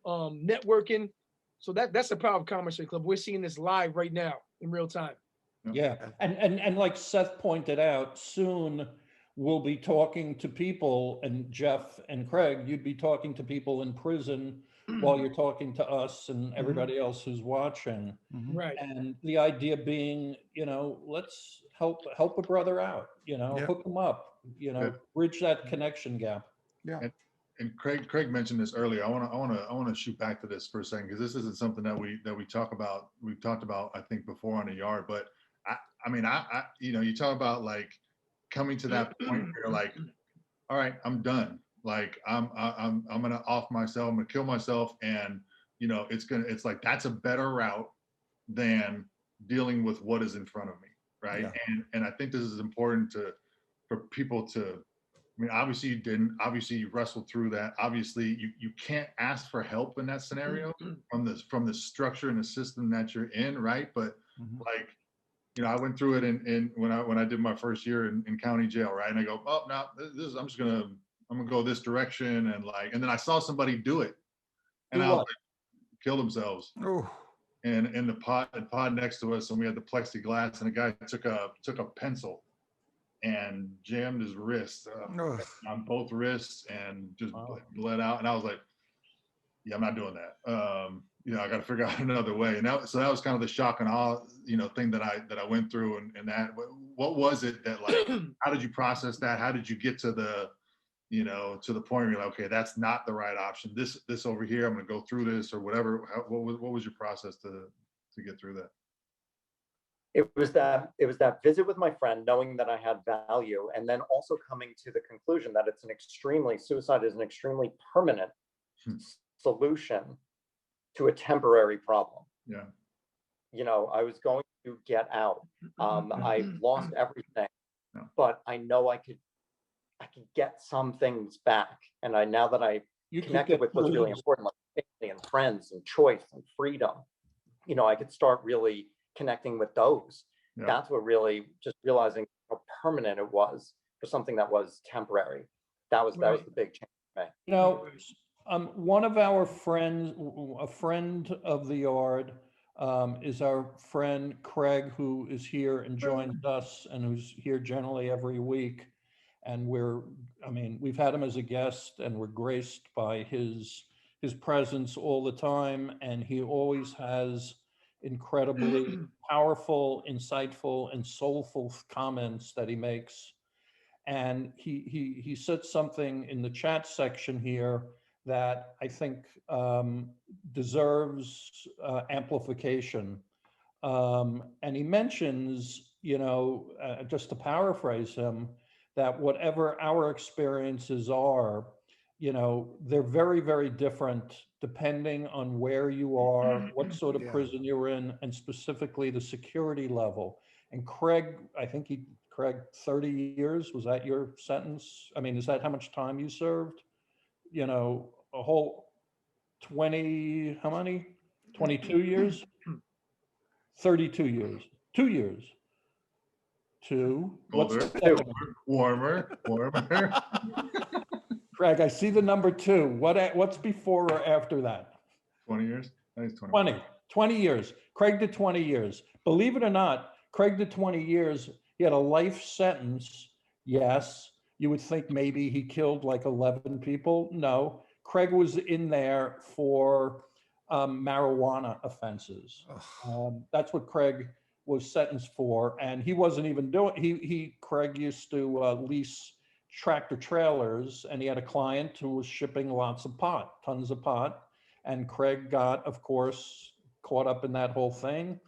networking. So that's the power of Commissary Club. We're seeing this live right now in real time. Yeah, and like Seth pointed out, soon we'll be talking to people, and Jeff and Craig, you'd be talking to people in prison while you're talking to us and everybody else who's watching. Right. And the idea being, you know, let's help a brother out, you know, Yeah. hook them up, you know, bridge that connection gap. Yeah. And Craig mentioned this earlier. I want to shoot back to this for a second, because this isn't something that we talk about. We've talked about, I think, before on the yard. But I mean, you know, you talk about like coming to that point where you're like, all right, I'm done. Like I'm gonna off myself. I'm gonna kill myself, and you know, it's like that's a better route than dealing with what is in front of me, right? Yeah. And I think this is important for people to. I mean, obviously you didn't. Obviously you wrestled through that. Obviously you can't ask for help in that scenario from the structure and the system that you're in, right? But like, you know, I went through it in when I did my first year in county jail, right? And I go, oh no, I'm gonna go this direction, and then I saw somebody do it, and I was like, kill themselves. Oh. And in the pod next to us, and we had the plexiglass, and a guy took a pencil and jammed his wrist on both wrists and just bled out. And I was like, yeah, I'm not doing that. You know, I got to figure out another way. And so that was kind of the shock and awe, you know, thing that I went through. And that, what was it that, like, how did you process that? How did you get to the, you know, to the point where you're like, okay, that's not the right option. This over here, I'm going to go through this or whatever. What was your process to get through that? It was that visit with my friend, knowing that I had value, and then also coming to the conclusion that suicide is an extremely permanent solution to a temporary problem. Yeah. You know, I was going to get out. I lost everything, but I know I could get some things back. And now that I connected with what's really important, like family and friends and choice and freedom, you know, I could start really connecting with those. Yeah. That's what really, just realizing how permanent it was for something that was temporary. That was the big change for me. You know, one of our friends, a friend of the yard, is our friend Craig, who is here and joins us and who's here generally every week. And we've had him as a guest, and we're graced by his presence all the time. And he always has incredibly powerful, insightful, and soulful comments that he makes. And he said something in the chat section here that I think deserves amplification. And he mentions, just to paraphrase him, that whatever our experiences are, they're very, very different depending on where you are, what sort of Yeah. prison you're in, and specifically the security level. And Craig, I think Craig, 30 years, was that your sentence? I mean, is that how much time you served? A whole 20, how many? 22 years? 32 years. 2 years. What's Colder, the second? warmer. Craig, I see the number 2. What's before or after that? 20 years. I think it's 20 years. Craig did 20 years. Believe it or not, Craig did 20 years. He had a life sentence. Yes. You would think maybe he killed like 11 people. No. Craig was in there for marijuana offenses. That's what Craig was sentenced for. And he wasn't even doing, Craig used to lease tractor trailers, and he had a client who was shipping lots of pot, tons of pot. And Craig got, of course, caught up in that whole thing.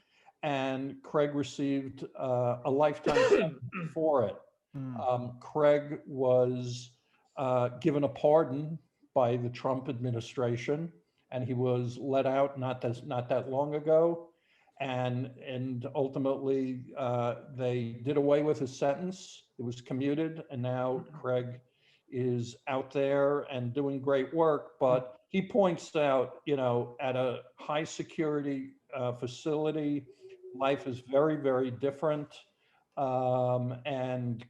And Craig received a lifetime sentence for it. Craig was given a pardon by the Trump administration, and he was let out not that long ago. And ultimately, they did away with his sentence. It was commuted, and now Craig is out there and doing great work. But he points out, at a high security facility, life is very, very different. And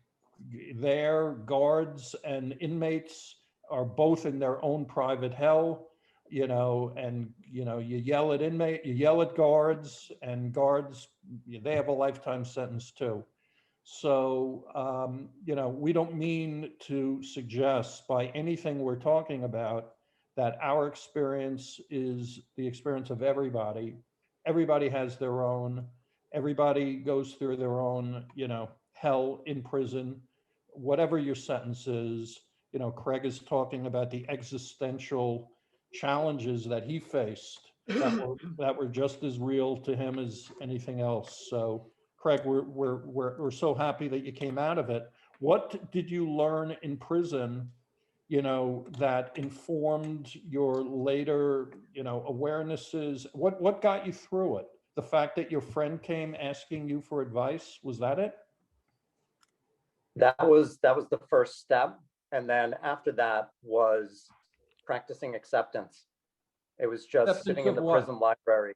their guards and inmates are both in their own private hell, and, you yell at guards, and guards, they have a lifetime sentence too. So, we don't mean to suggest by anything we're talking about that our experience is the experience of everybody. Everybody has their own, everybody goes through their own, hell in prison, whatever your sentence is. Craig is talking about the existential challenges that he faced that were just as real to him as anything else. So, Craig, we're so happy that you came out of it. What did you learn in prison, that informed your later, awarenesses? What got you through it? The fact that your friend came asking you for advice, was that it? That was the first step. And then after that was practicing acceptance. It was just Acceptance sitting in the of what? prison library.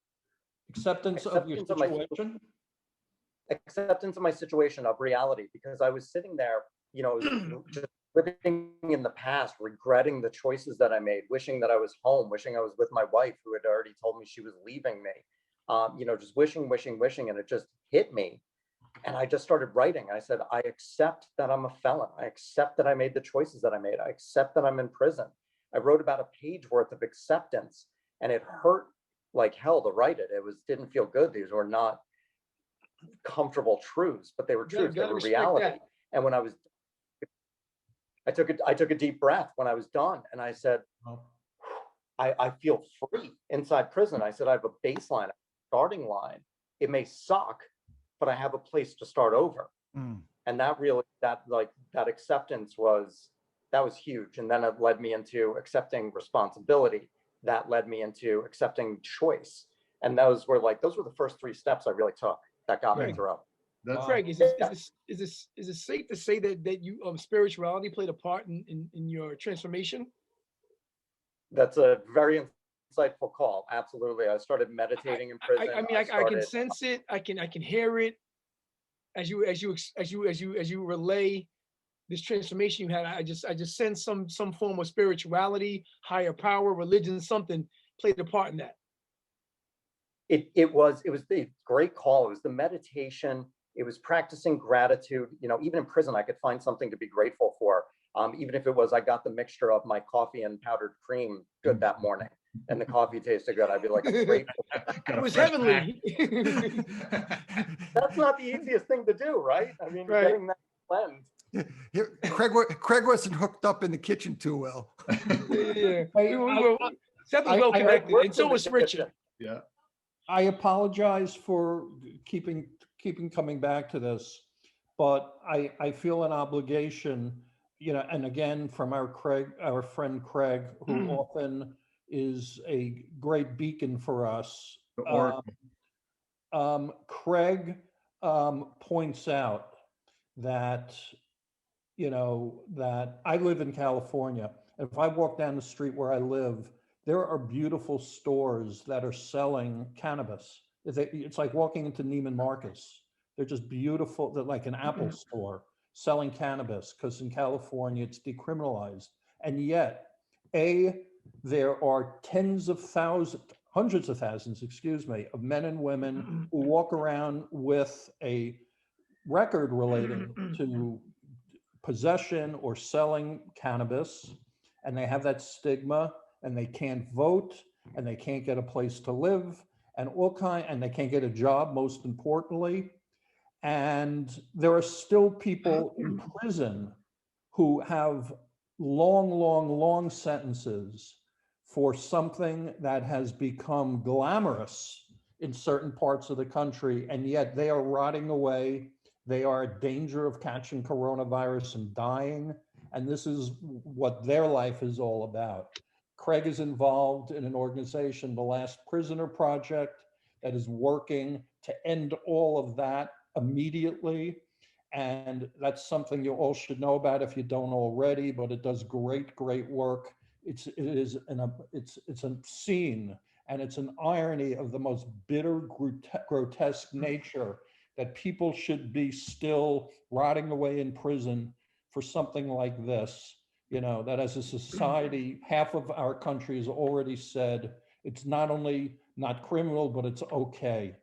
Acceptance of your situation? Acceptance of my situation, of reality, because I was sitting there, just living in the past, regretting the choices that I made, wishing that I was home, wishing I was with my wife who had already told me she was leaving me, just wishing, and it just hit me. And I just started writing. I said, I accept that I'm a felon. I accept that I made the choices that I made. I accept that I'm in prison. I wrote about a page worth of acceptance, and it hurt like hell to write it. Didn't feel good. These were not comfortable truths, but they were truths. They were reality. And when I took a deep breath when I was done, and I said, I feel free inside prison. I said, I have a baseline, a starting line. It may suck, but I have a place to start over. And that acceptance was huge. And then it led me into accepting responsibility. That led me into accepting choice. And those were the first 3 steps I really took that got me through. Craig, is it safe to say that you spirituality played a part in your transformation? That's a very insightful call. Absolutely. I started meditating in prison. I can sense it. I can hear it as you relay this transformation you had. I just sense some form of spirituality, higher power, religion, something played a part in that. It was the great call. It was the meditation. It was practicing gratitude. Even in prison, I could find something to be grateful for. Even if it was, I got the mixture of my coffee and powdered cream good that morning, and the coffee tasted good. I'd be like, I'm grateful. It was heavenly. That's not the easiest thing to do, right? I mean, getting that blend. Craig wasn't hooked up in the kitchen too well. Yeah. I- Seth was I- well I- connected, and so was Richard. Yeah. I apologize for keeping coming back to this, but I feel an obligation, and again, from our friend Craig, who often is a great beacon for us. The Oracle. Craig points out that, that I live in California. If I walk down the street where I live, there are beautiful stores that are selling cannabis. It's like walking into Neiman Marcus. They're just beautiful. They're like an Apple store selling cannabis, because in California it's decriminalized. And yet, there are hundreds of thousands, of men and women who walk around with a record relating to possession or selling cannabis, and they have that stigma, and they can't vote, and they can't get a place to live, and they can't get a job, most importantly. And there are still people in prison who have long sentences for something that has become glamorous in certain parts of the country, and yet they are rotting away. They are in danger of catching coronavirus and dying, and this is what their life is all about. Craig is involved in an organization, the Last Prisoner Project, that is working to end all of that immediately. And that's something you all should know about if you don't already, but it does great work. It's obscene, and it's an irony of the most bitter, grotesque nature that people should be still rotting away in prison for something like this. That as a society, half of our country has already said it's not only not criminal, but it's okay.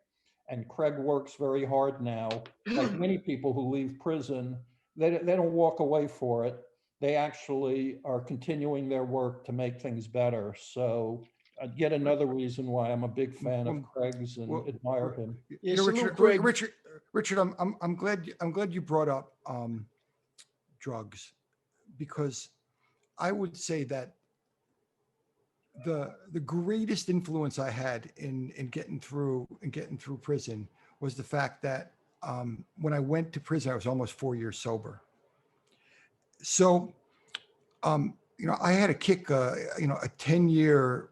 And Craig works very hard now. Like many people who leave prison, they don't walk away for it. They actually are continuing their work to make things better. So yet another reason why I'm a big fan of Craig's and admire him. Yeah, Richard, I'm glad you brought up drugs, because I would say that the greatest influence I had in getting through prison was the fact that when I went to prison, I was almost 4 years sober. So, I had to kick a 10-year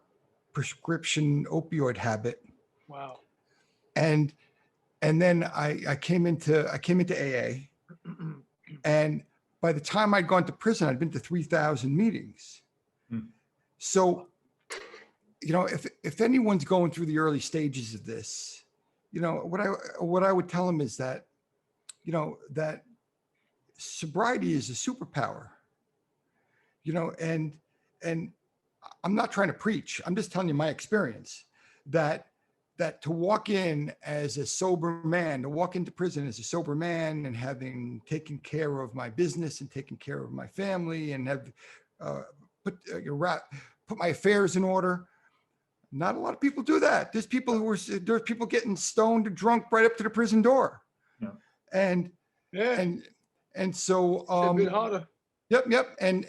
prescription opioid habit. Wow. And then I came into AA, and by the time I'd gone to prison, I'd been to 3,000 meetings. So, if anyone's going through the early stages of this, what I would tell them is that, that sobriety is a superpower, and I'm not trying to preach. I'm just telling you my experience, that to walk in as a sober man, to walk into prison as a sober man, and having taken care of my business and taken care of my family, and have put my affairs in order. Not a lot of people do that. There's people getting stoned or drunk right up to the prison door. Yeah. And so a bit harder. Yep. And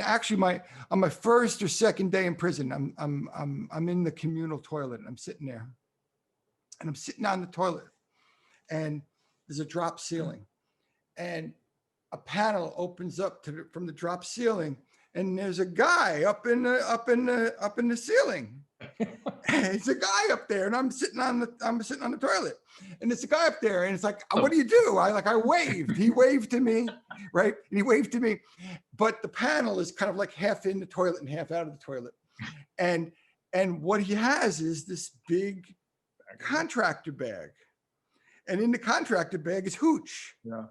actually on my first or second day in prison, I'm in the communal toilet, and I'm sitting there, and I'm sitting on the toilet, and there's a drop ceiling, and a panel opens up from the drop ceiling, and there's a guy up in the ceiling. It's a guy up there, and I'm sitting on the toilet, and it's a guy up there, and it's like, what do you do? I waved. He waved to me, right? And he waved to me, but the panel is kind of like half in the toilet and half out of the toilet, and what he has is this big contractor bag, and in the contractor bag is hooch. Yeah.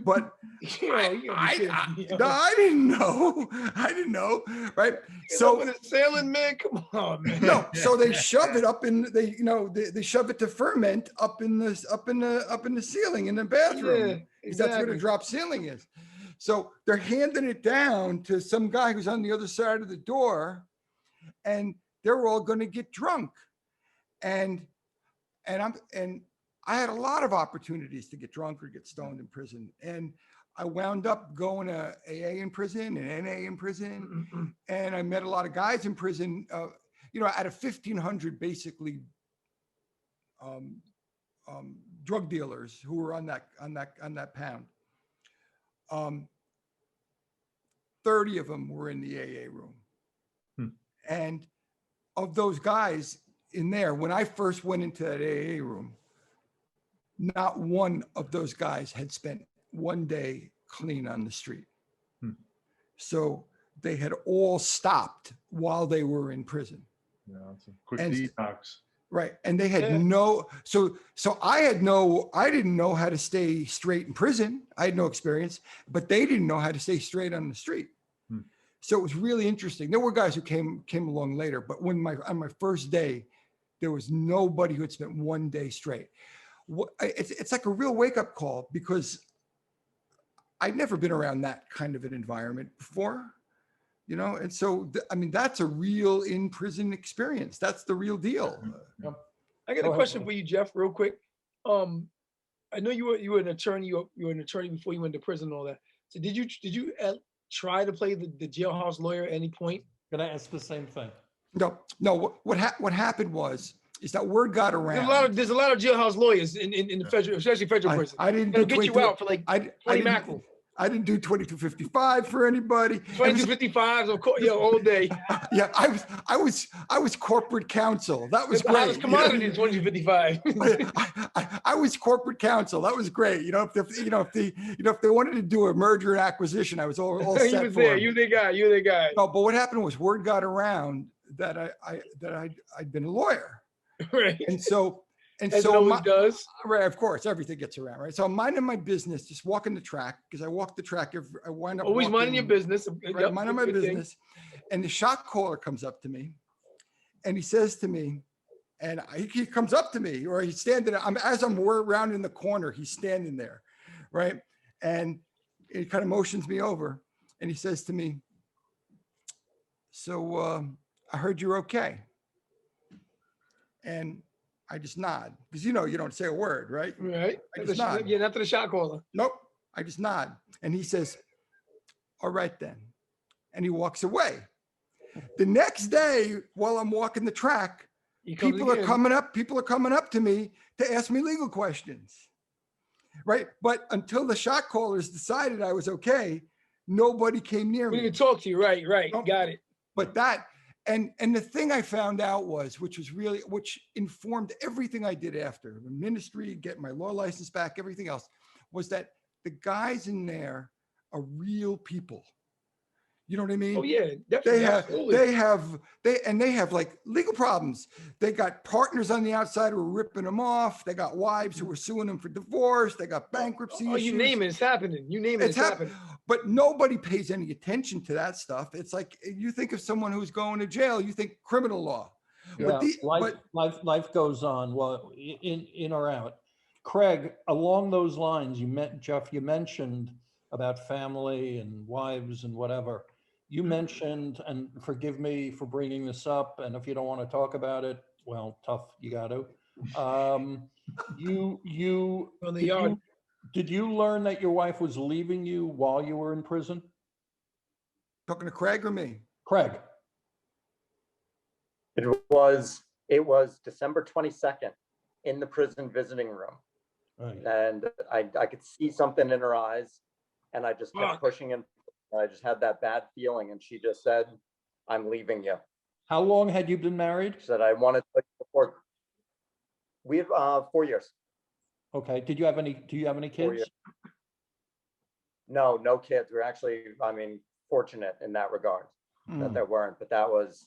But I didn't know, right? So with a sailing man, come on, man. No, so they shove it up in they shove it to ferment up in the ceiling in the bathroom. Yeah, Because that's where the exactly. drop ceiling is. So they're handing it down to some guy who's on the other side of the door, and they're all going to get drunk. And I had a lot of opportunities to get drunk or get stoned in prison. And I wound up going to AA in prison and NA in prison. And I met a lot of guys in prison, out of 1,500 basically drug dealers who were on that pound. 30 of them were in the AA room. And of those guys in there, when I first went into that AA room, not one of those guys had spent one day clean on the street. So they had all stopped while they were in prison. Yeah, it's a quick detox. Right. And they had so I didn't know how to stay straight in prison. I had no experience, but they didn't know how to stay straight on the street. So it was really interesting. There were guys who came along later, but on my first day, there was nobody who had spent one day straight. It's like a real wake-up call, because I'd never been around that kind of an environment before, and so that's a real in-prison experience. That's the real deal. I got a question for you, Jeff, real quick. I know you were an attorney. You were an attorney before you went to prison and all that. So did you try to play the jailhouse lawyer at any point? Can I ask the same thing? No. What happened is that word got around. There's a lot of jailhouse lawyers in the federal, especially federal prison. I didn't They'll get you out for like 20 mackerel. I didn't do 2255 for anybody. 2255, of course, all day. Yeah, I was corporate counsel. That was great. I was commodity in 2255. I was corporate counsel. That was great. If they wanted to do a merger and acquisition, I was all set. You was there. You the guy. No, but what happened was word got around that I'd been a lawyer. Right. And so As it always does. Right, of course, everything gets around, right? So I'm minding my business, just walking the track, because I walk the track. I wind up always minding your business. Right, Yep, minding my business. And the shot caller comes up to me, and he says to me, and he comes up to me, or he's standing. As I'm around in the corner, he's standing there, right? And he kind of motions me over, and he says to me, "So I heard you're okay." And I just nod, because you don't say a word, right? Right. I just nod. Yeah, not to the shot caller. Nope. I just nod. And he says, "All right then." And he walks away. The next day, while I'm walking the track, people are coming up to me to ask me legal questions. Right. But until the shot callers decided I was okay, nobody came near me. We didn't talk to you. Right. Nope. Got it. But and the thing I found out which informed everything I did after the ministry, get my law license back, everything else, was that the guys in there are real people. You know what I mean? Oh yeah, definitely. They have like legal problems. They got partners on the outside who are ripping them off. They got wives who are suing them for divorce. They got bankruptcy issues. You name it, it's happening. It's happening. But nobody pays any attention to that stuff. It's like, you think of someone who's going to jail, you think criminal law. Yeah, life goes on, well, in or out. Craig, along those lines, Jeff, you mentioned about family and wives and whatever. You mentioned, and forgive me for bringing this up, and if you don't want to talk about it, well, tough, you got to. Did you learn that your wife was leaving you while you were in prison? Talking to Craig or me? Craig. It was December 22nd in the prison visiting room. Right. And I could see something in her eyes, and I just kept pushing and I just had that bad feeling, and she just said, "I'm leaving you." How long had you been married? She said, "I wanted to before." We had 4 years. Okay. Do you have any kids? No kids. We're actually, fortunate in that regard that there weren't, but that was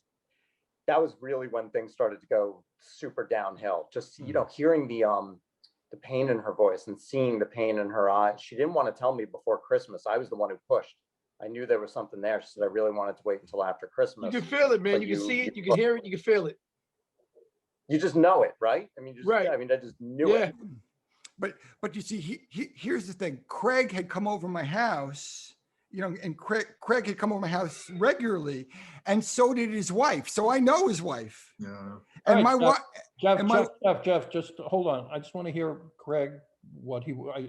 really when things started to go super downhill. Just, hearing the pain in her voice and seeing the pain in her eyes. She didn't want to tell me before Christmas. I was the one who pushed. I knew there was something there. She said, "I really wanted to wait until after Christmas." You can feel it, man. You can see it, you can hear it, you can feel it. You just know it, right? Right. I just knew it. But you see, here's the thing. Craig had come over my house, and Craig had come over my house regularly, and so did his wife. So I know his wife. Yeah. And my wife. Jeff, just hold on. I just want to hear Craig,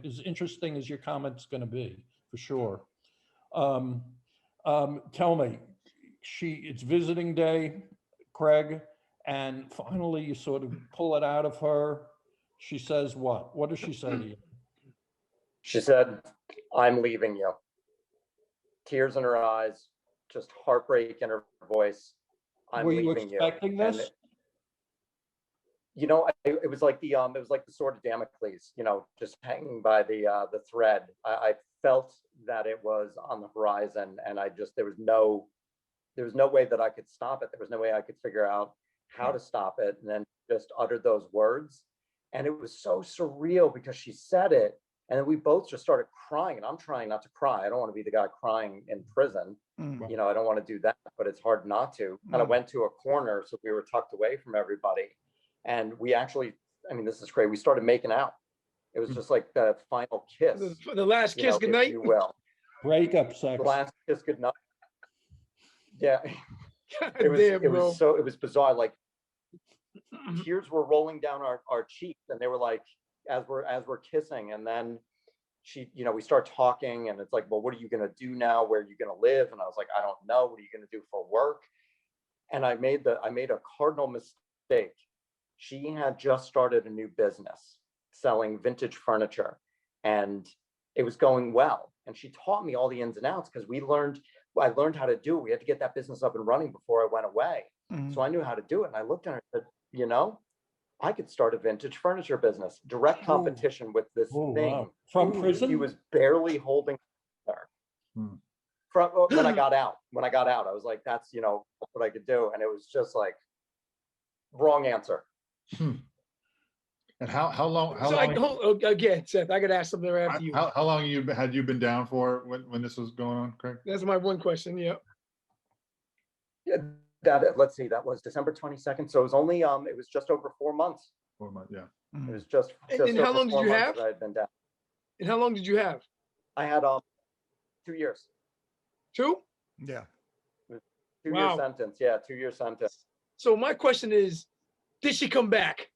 as interesting as your comment's going to be for sure. Tell me, it's visiting day, Craig, and finally you sort of pull it out of her. She says what? What does she say to you? She said, "I'm leaving you." Tears in her eyes, just heartbreak in her voice. "I'm Were you leaving you." expecting And this? it was like the sword of Damocles, just hanging by the thread. I felt that it was on the horizon, and there was no way that I could stop it. There was no way I could figure out how to stop it. And then just uttered those words, and it was so surreal because she said it, and then we both just started crying. And I'm trying not to cry. I don't want to be the guy crying in prison. Mm. I don't want to do that, but it's hard not to. And I went to a corner, so we were tucked away from everybody. And we actually, this is great. We started making out. It was just like the final kiss. The last kiss if goodnight. you will. Breakup sex. The last kiss goodnight. Yeah. God It was damn, bro. it was bizarre. Like tears were rolling down our cheeks, and they were like, as we're kissing. And then she, we start talking, and it's like, well, what are you gonna do now? Where are you gonna live? And I was like, I don't know. What are you gonna do for work? And I made a cardinal mistake. She had just started a new business selling vintage furniture, and it was going well. And she taught me all the ins and outs because I learned how to do it. We had to get that business up and running before I went away. So I knew how to do it. And I looked at her and said, I could start a vintage furniture business, direct competition with this thing. Wow. From prison? He was barely holding her. From when I got out, I was like, that's what I could do. And it was just like, wrong answer. And how long? Again, Seth, I gotta ask something right after you. How long had you been down for when this was going on, Craig? That's my one question. Yeah. Yeah, let's see, that was December 22nd. So it was only it was just over 4 months. 4 months, yeah. It was just And how over long did 4 you months have? that I had been down. And how long did you have? I had 2 years. 2? Yeah. 2-year sentence. Yeah, 2-year sentence. So my question is, did she come back?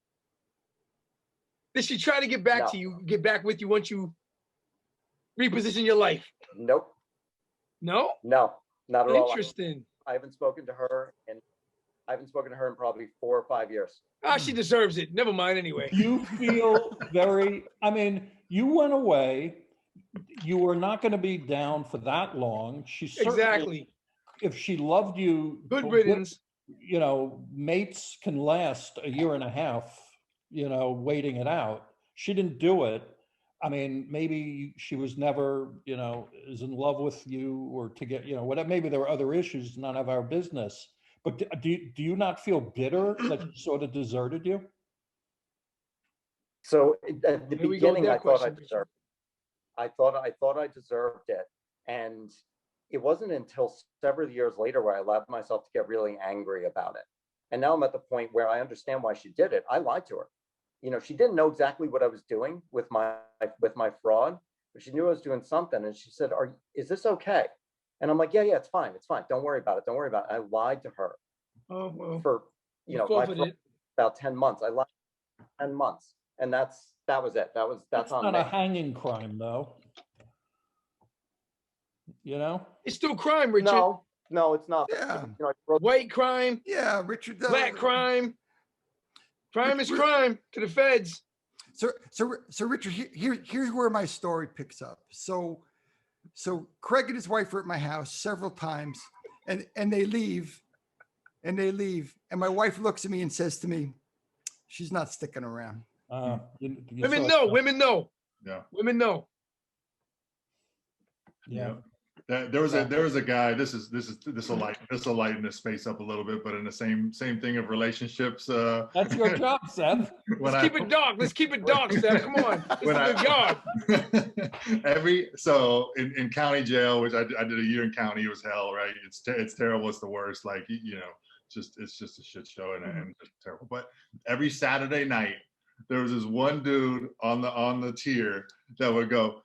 Did she try to get back to you, get back with you once you reposition your life? Nope. No? No, not at all. Interesting. I haven't spoken to her in probably 4 or 5 years. She deserves it. Never mind anyway. You feel you went away. You were not going to be down for that long. She certainly, Exactly. if she loved you, Good riddance. Mates can last a year and a half, waiting it out. She didn't do it. Maybe she was never, is in love with you or to get, whatever. Maybe there were other issues, none of our business. But do you not feel bitter that she sort of deserted you? So at the Here we go with beginning, that I thought I question, deserved it. I thought I deserved it. And it wasn't until several years later where I allowed myself to get really angry about it. And now I'm at the point where I understand why she did it. I lied to her. She didn't know exactly what I was doing with my fraud, but she knew I was doing something. And she said, is this okay? And I'm like, yeah, it's fine. It's fine. Don't worry about it. Don't worry about it. I lied to her for, about 10 months. I lied for 10 months. And that was it. That's on not me. a hanging crime though. It's still crime, Richard. No, it's not. Yeah. White crime. Yeah, Richard. Black crime. Crime is crime to the feds. So Richard, here's where my story picks up. So Craig and his wife were at my house several times, and they leave, and my wife looks at me and says to me, "She's not sticking around." Women know. Yeah. Women know. Yeah. There was a guy. This will lighten this space up a little bit, but in the same thing of relationships. That's your job, Seth. Let's keep it dark. Let's keep it dark, Seth. Come on. It's a good yard. So in county jail, which I did a year in county, it was hell, right? It's terrible. It's the worst. Like it's just a shit show and just terrible. But every Saturday night, there was this one dude on the tier that would go,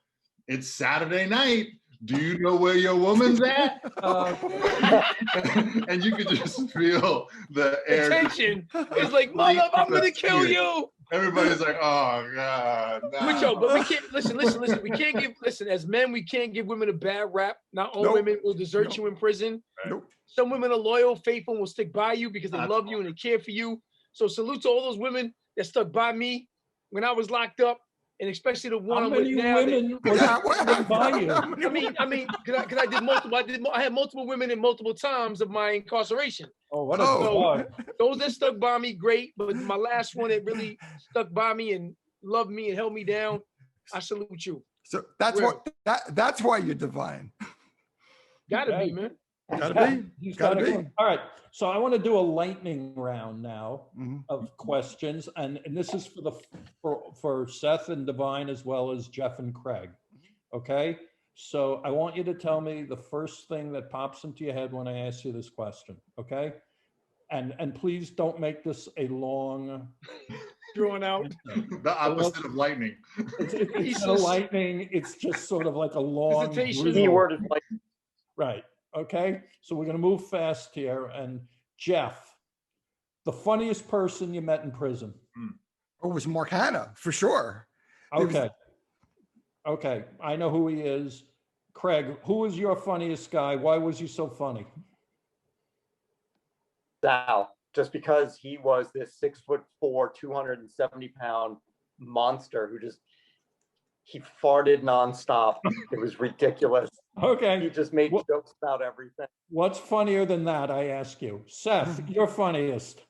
"It's Saturday night. do you know where your woman's at? And you could just feel the air. Tension. It's like, mother, I'm gonna kill you. Everybody's like, oh God. But yo, but we can't listen. We can't give as men, we can't give women a bad rap. Not all Nope. women will desert you in prison. Nope. Some women are loyal, faithful, and will stick by you because they That's love you and they care for you. So salute to all those women that stuck by me when I was locked up, and especially the one How I'm with many now. women were sticking by you? I mean, because I did multiple. I had multiple women in multiple times of my incarceration. Oh, what a Oh. dog. Those that stuck by me, great. But my last one that really stuck by me and loved me and held me down, I salute you. So that's that's why you're divine. Gotta Okay. be, man. Gotta be. He's Gotta gotta be. go. All right. So I want to do a lightning round now Mhm. of questions, and this is for Seth and Divine as well as Jeff and Craig. Okay. So I want you to tell me the first thing that pops into your head when I ask you this question. Okay. And please don't make this a long. Drawn out. The opposite of lightning. It's not lightning. It's just sort of like a long. Dissertation. brutal- Keyword is like, Right. Okay. So we're going to move fast here. And Jeff, the funniest person you met in prison. Oh, it was Mark Hanna for sure. There was- Okay. Okay. I know who he is. Craig, who was your funniest guy? Why was he so funny? Sal, just because he was this 6'4", 270-pound monster who he farted nonstop. It was ridiculous. He Okay. just made What- jokes about everything. What's funnier than that? I ask you. Seth, you're funniest.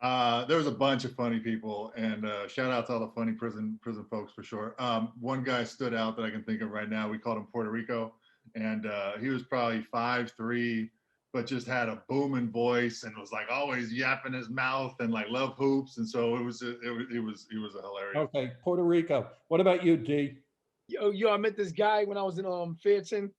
There was a bunch of funny people, and shout out to all the funny prison folks for sure. One guy stood out that I can think of right now. We called him Puerto Rico, and he was probably 5'3", but just had a booming voice and was like always yapping his mouth and like love hoops, and so it was a hilarious. Okay. Puerto Rico. What about you, D? Yo, I met this guy when I was in Fairton,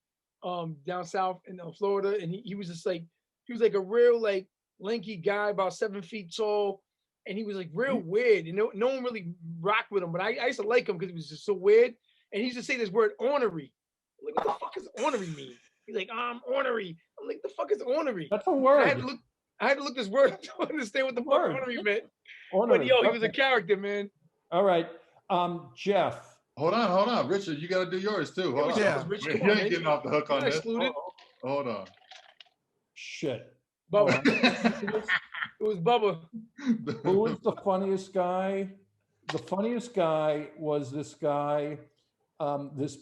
down south in Florida, and he was just like, he was like a real like lanky guy, about 7 feet tall, and he was like real weird. And no one really rocked with him, but I used to like him because he was just so weird. And he used to say this word ornery. I'm like, what the fuck does ornery mean? He's like, I'm ornery. I'm like, the fuck is ornery? That's a I word. had to look this word up to understand what the fuck Word. ornery meant. Ornery. But yo, he was a Okay. character, man. All right. Jeff. Hold on, Richard, you got to do yours too. Hold on. Yeah. Rich, You come on, ain't man. getting off the hook You're on not this. excluded. Hold on. Shit. Bubba. It was Bubba. Who was the funniest guy? The funniest guy was this guy, this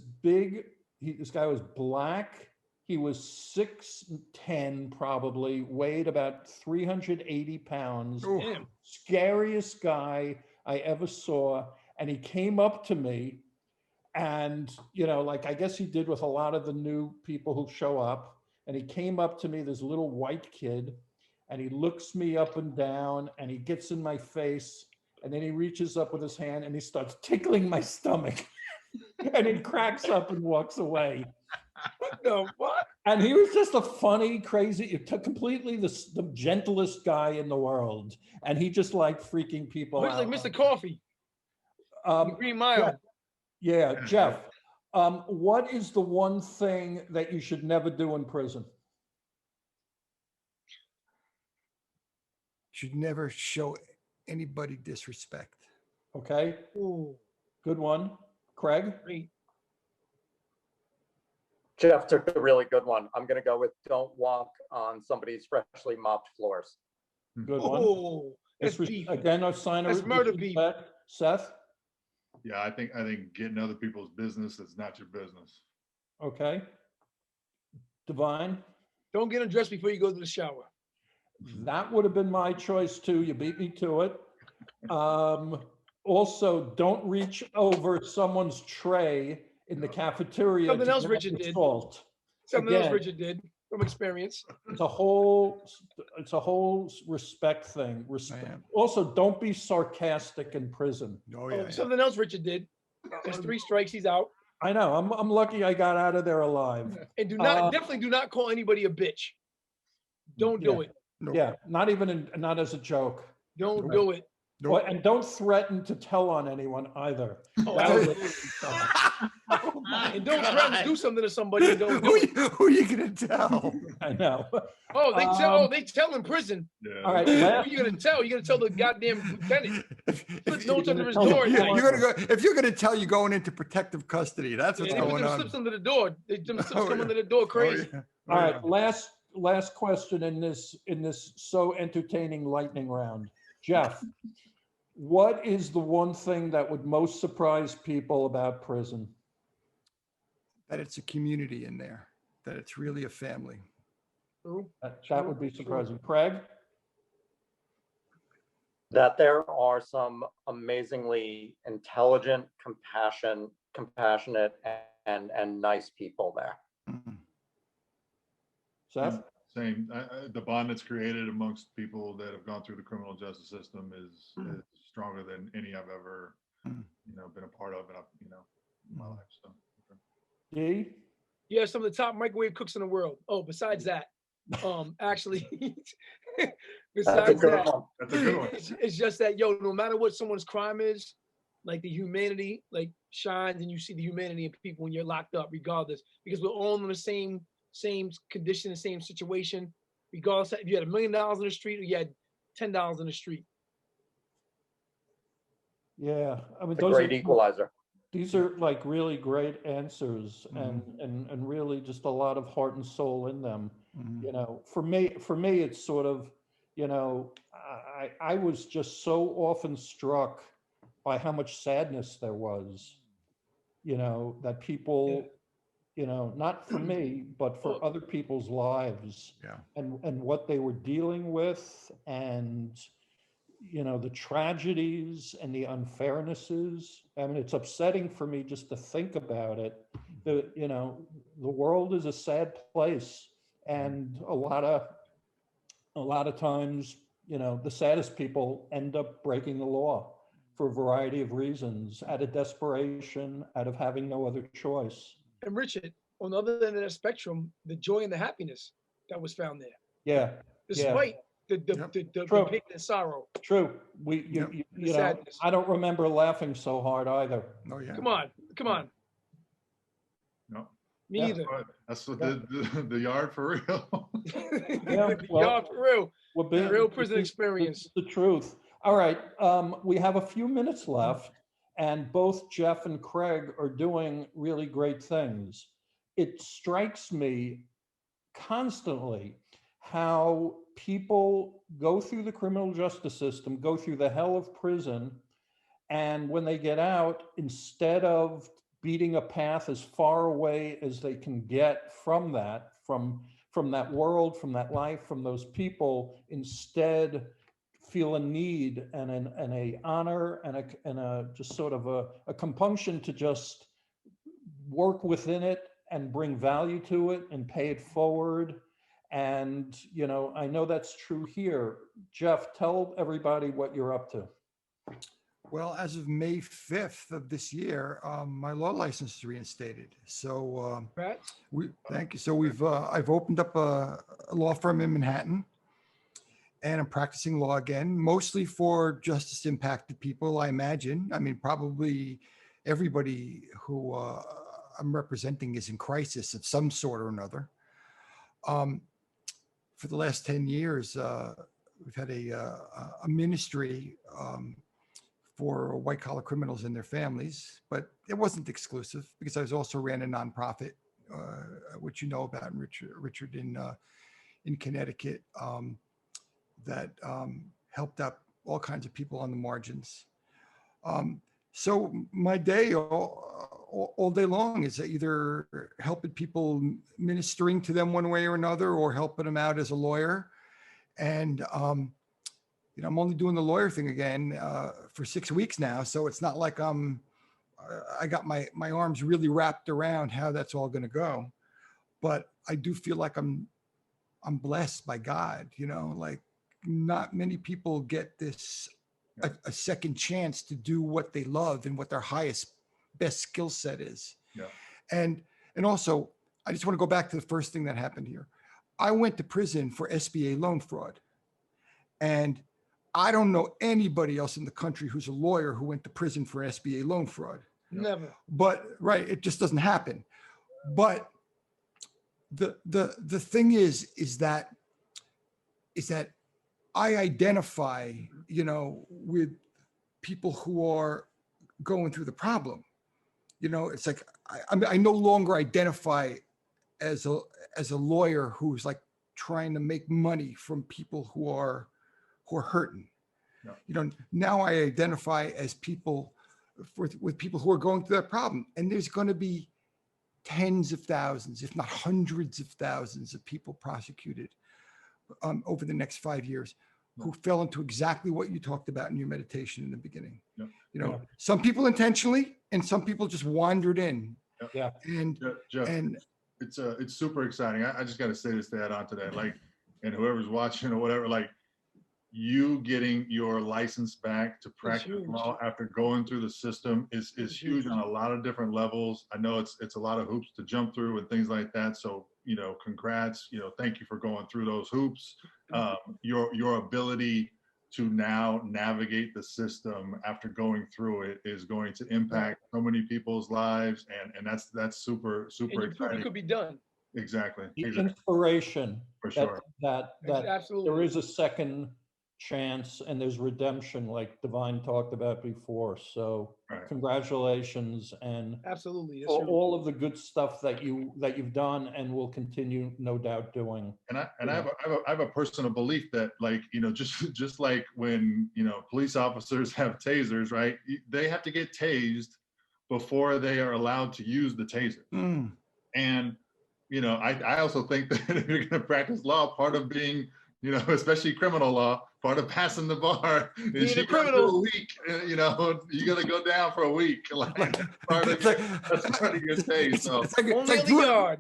guy was black. He was 6'10", probably, weighed about 380 pounds. Ooh. Damn. Scariest guy I ever saw. And he came up to me and, like I guess he did with a lot of the new people who show up. And he came up to me, this little white kid, and he looks me up and down and he gets in my face. And then he reaches up with his hand and he starts tickling my stomach. And he cracks up and walks away. What the fuck? And he was just a funny, crazy, completely the gentlest guy in the world. And he just liked freaking people He was out. like Mr. Coffee, Green Mile. Yeah, Jeff, what is the one thing that you should never do in prison? Should never show anybody disrespect. Okay, Ooh, good one. Craig? great. Jeff took the really good one. I'm going to go with don't walk on somebody's freshly mopped floors. Good one. Oh, that's beef. Again, a sign of That's murder beef. respect. Seth? Yeah, I think getting other people's business is not your business. Okay. Divine? Don't get undressed before you go to the shower. That would have been my choice too. You beat me to it. Also, don't reach over someone's tray in the cafeteria. Something to else grab Richard the did. Salt. Something else Again. Richard did from experience. It's a whole respect thing. Man. Also, don't be sarcastic in prison. Oh yeah. Something else Richard did. There's 3 strikes, he's out. I know. I'm lucky I got out of there alive. And definitely do not call anybody a bitch. Don't do Yeah. it. No. Yeah, not as a joke. Don't do it. Well, and don't threaten to tell on anyone either. Oh, That I would- Oh my And don't threaten to God. do something to somebody and don't do Who, it. who are you gonna tell? I know. Oh, Um, they tell in prison. Yeah. All right, Who last, you gonna tell? You're gonna tell the goddamn lieutenant. Slip notes under his tell door. the at night. You're gonna go if you're gonna tell you going into protective custody. That's what's Yeah, they put going them on. slips under the door. Them slips Oh, come yeah. under the door Oh, crazy. yeah. all Oh, right, yeah. last question in this so entertaining lightning round. Jeff, what is the one thing that would most surprise people about prison? That it's a community in there, that it's really a family. True. That would be surprising. Craig? That there are some amazingly intelligent, compassionate, and nice people there. Mhm. Seth? Same. The bond that's created amongst people that have gone through the criminal justice system is stronger than any I've ever, Mm. been a part of, and in my life. So. D? Yeah, some of the top microwave cooks in the world. Oh, besides that, actually, That's a besides good that, one. That's a good one. it's just that, yo, no matter what someone's crime is, like the humanity like shines, and you see the humanity in people when you're locked up, regardless, because we're all in the same condition, the same situation, regardless if you had $1 million in the street or you had $10 in the street. Yeah, I mean, It's a those great are, equalizer. these are like really great answers Mhm. and really just a lot of heart and soul in them. Mhm. You know, for me, it's sort of, I was just so often struck by how much sadness there was, that people, not for me, but for Well, other people's lives Yeah. and what they were dealing with and, the tragedies and the unfairnesses. I mean, it's upsetting for me just to think about it. The world is a sad place, and a lot of times, the saddest people end up breaking the law for a variety of reasons, out of desperation, out of having no other choice. and Richard, on the other end of the spectrum, the joy and the happiness that was found there, Yeah, despite the Yep. True. pain and sorrow, true. Yep. the sadness. I don't remember laughing so hard either. Oh, yeah. Come on. No, Me Yeah. either. that's what the yard for real. Yeah, well, Y'all, for real. We're being, Real prison this is experience. the truth. All right, we have a few minutes left, and both Jeff and Craig are doing really great things. It strikes me constantly how people go through the criminal justice system, go through the hell of prison, and when they get out, instead of beating a path as far away as they can get from that, from that world, from that life, from those people, instead feel a need and a honor and a just sort of a compunction to just work within it and bring value to it and pay it forward. And, I know that's true here. Jeff, tell everybody what you're up to. Well, as of May 5th of this year, my law license is reinstated. So Congrats. thank you. So I've opened up a law firm in Manhattan, and I'm practicing law again, mostly for justice impacted people, I imagine. I mean, probably everybody who I'm representing is in crisis of some sort or another. For the last 10 years, we've had a ministry for white collar criminals and their families, but it wasn't exclusive because I was also ran a nonprofit, which you know about, Richard in Connecticut, that helped out all kinds of people on the margins. So my day all day long is either helping people, ministering to them one way or another, or helping them out as a lawyer. And I'm only doing the lawyer thing again for 6 weeks now, so it's not like I got my arms really wrapped around how that's all going to go. But I do feel like I'm blessed by God. Like not many people get this a second chance to do what they love and what their best skill set is. Yeah. And also, I just want to go back to the first thing that happened here. I went to prison for SBA loan fraud, and I don't know anybody else in the country who's a lawyer who went to prison for SBA loan fraud. Never. But right, it just doesn't happen. But the thing is that I identify, with people who are going through the problem. It's like I no longer identify as a lawyer who's like trying to make money from people who are hurting. Yeah. Now I identify as people with people who are going through that problem, and there's going to be tens of thousands, if not hundreds of thousands of people prosecuted over the next 5 years who fell into exactly what you talked about in your meditation in the beginning. Yeah. Some people intentionally, and some people just wandered in. Yeah. And Jeff, and it's super exciting. I just got to say this to add on to that, like, and whoever's watching or whatever, like, you getting your license back to practice law after going through the system is huge on a lot of different levels. I know it's a lot of hoops to jump through and things like that. So, congrats, thank you for going through those hoops. Your ability to now navigate the system after going through it is going to impact so many people's lives. And that's super exciting. It could be done. Exactly. The inspiration For sure. that Absolutely. there is a second chance and there's redemption, like Divine talked about before. So Right. congratulations, and Absolutely. Yes, for sir. all of the good stuff that you've done and will continue, no doubt, doing. And I have a personal belief that, like, just like when, police officers have tasers, right? They have to get tased before they are allowed to use the taser. And, I also think that if you're going to practice law, part of being, especially criminal law, part of passing the bar is you got to do a week. You got to go down for a week. Like, that's part of your stay. So it's like Brubaker.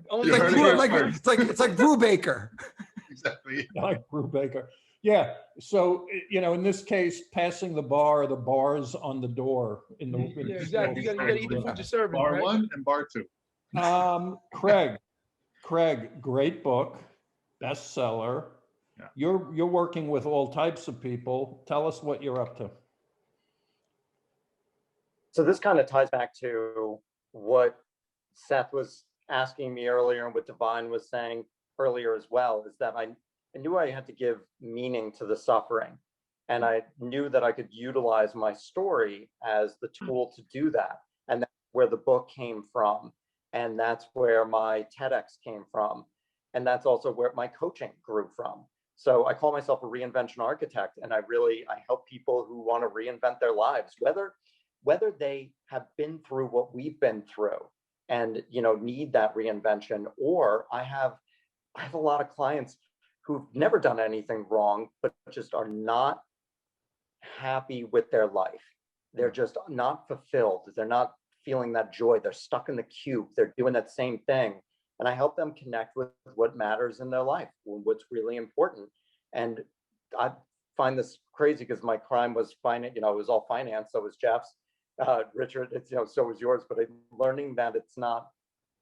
Exactly. Like Brubaker. Yeah. So, in this case, passing the bars on the door in the. Yeah, exactly. You got to eat the food you're serving. Bar right? 1 and bar 2. Craig, great book, bestseller. Yeah. You're working with all types of people. Tell us what you're up to. So this kind of ties back to what Seth was asking me earlier and what Divine was saying earlier as well, is that I knew I had to give meaning to the suffering. And I knew that I could utilize my story as the tool to do that. And that's where the book came from. And that's where my TEDx came from. And that's also where my coaching grew from. So I call myself a reinvention architect, and I help people who want to reinvent their lives, whether they have been through what we've been through and need that reinvention, or I have a lot of clients who've never done anything wrong, but just are not happy with their life. They're just not fulfilled. They're not feeling that joy. They're stuck in the cube. They're doing that same thing. And I help them connect with what matters in their life, what's really important. And I find this crazy because my crime was finance, it was all finance. So was Jeff's, Richard, so was yours. But I'm learning that it's not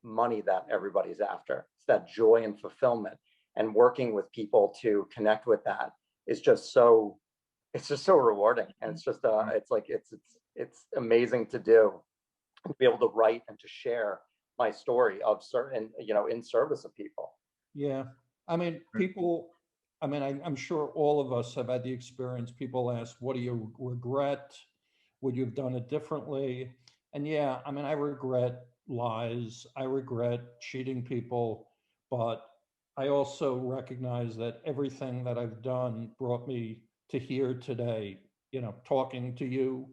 money that everybody's after. It's that joy and fulfillment. And working with people to connect with that is just so rewarding. And it's just, it's amazing to do, to be able to write and to share my story of certain, in service of people. Yeah. I mean, I'm sure all of us have had the experience. People ask, what do you regret? Would you have done it differently? And yeah, I regret lies. I regret cheating people, but I also recognize that everything that I've done brought me to here today, talking to you,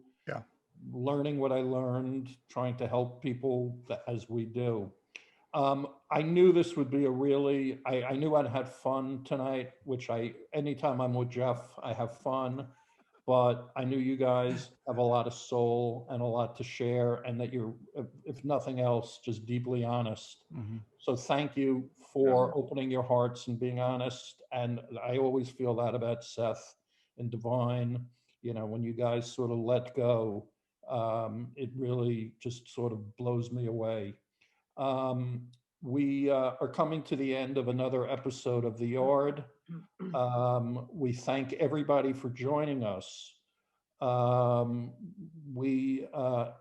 learning what I learned, trying to help people as we do. I knew this would be I knew I'd have fun tonight, which anytime I'm with Jeff, I have fun, but I knew you guys have a lot of soul and a lot to share, and that you're, if nothing else, just deeply honest. Mm-hmm. So thank you for opening your hearts and being honest. And I always feel that about Seth and Divine, when you guys sort of let go, it really just sort of blows me away. We are coming to the end of another episode of The Yard. We thank everybody for joining us. We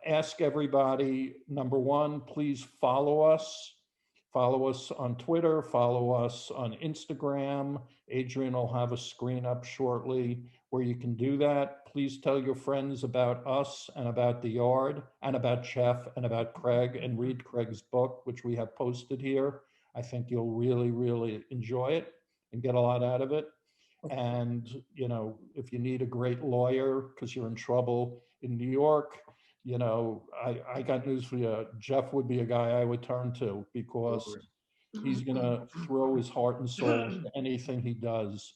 ask everybody, number one, please follow us. Follow us on Twitter, follow us on Instagram. Adrian will have a screen up shortly where you can do that. Please tell your friends about us and about the yard and about Jeff and about Craig, and read Craig's book, which we have posted here. I think you'll really, really enjoy it and get a lot out of it. And, you know, if you need a great lawyer because you're in trouble in New York, you know, I got news for you. Jeff would be a guy I would turn to, because he's going to throw his heart and soul into anything he does.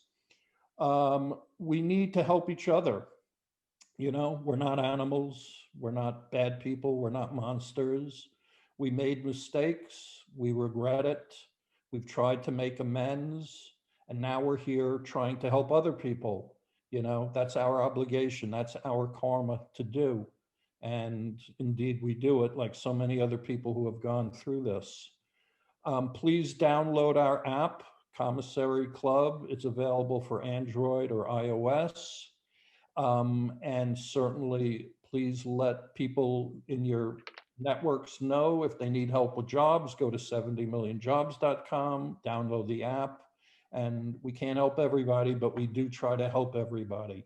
We need to help each other. You know, we're not animals. We're not bad people. We're not monsters. We made mistakes. We regret it. We've tried to make amends. And now we're here trying to help other people. You know, that's our obligation. That's our karma to do. And indeed, we do it like so many other people who have gone through this. Please download our app, Commissary Club. It's available for Android or iOS. And certainly, please let people in your networks know if they need help with jobs. Go to 70millionjobs.com, download the app. And we can't help everybody, but we do try to help everybody.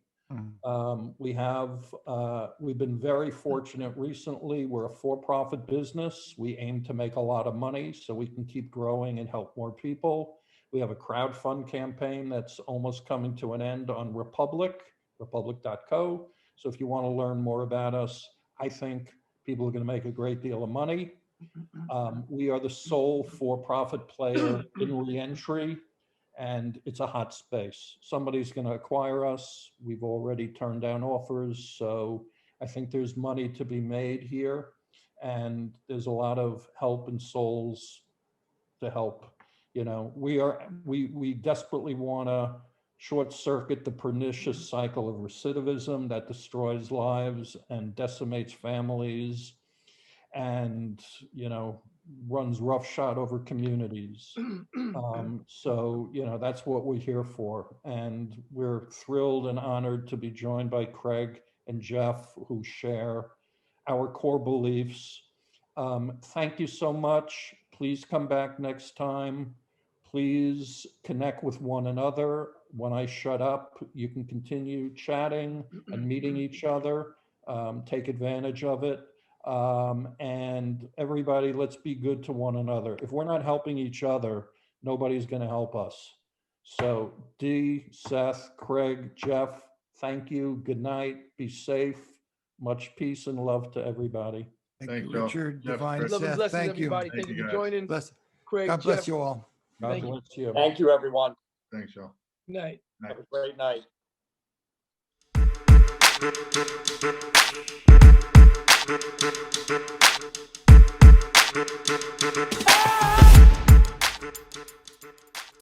We've been very fortunate recently. We're a for-profit business. We aim to make a lot of money so we can keep growing and help more people. We have a crowdfund campaign that's almost coming to an end on republic.co. So if you want to learn more about us, I think people are going to make a great deal of money. We are the sole for-profit player in reentry. And it's a hot space. Somebody's going to acquire us. We've already turned down offers. So I think there's money to be made here. And there's a lot of help and souls to help. You know, we desperately want to short circuit the pernicious cycle of recidivism that destroys lives and decimates families and, you know, runs roughshod over communities. So, you know, that's what we're here for. And we're thrilled and honored to be joined by Craig and Jeff, who share our core beliefs. Thank you so much. Please come back next time. Please connect with one another. When I shut up, you can continue chatting and meeting each other. Take advantage of it. And everybody, let's be good to one another. If we're not helping each other, nobody's going to help us. So Dee, Seth, Craig, Jeff, thank you. Good night. Be safe. Much peace and love to everybody. Thank you, Joe. Richard, Jeff, Divine, Chris. Love and Seth, blessings, thank you. everybody. Thank you for guys. joining. Bless, Craig, God bless Jeff, you all. God Thank you. bless you. Thank you, everyone. Thanks, Joe. Night. Have a great night.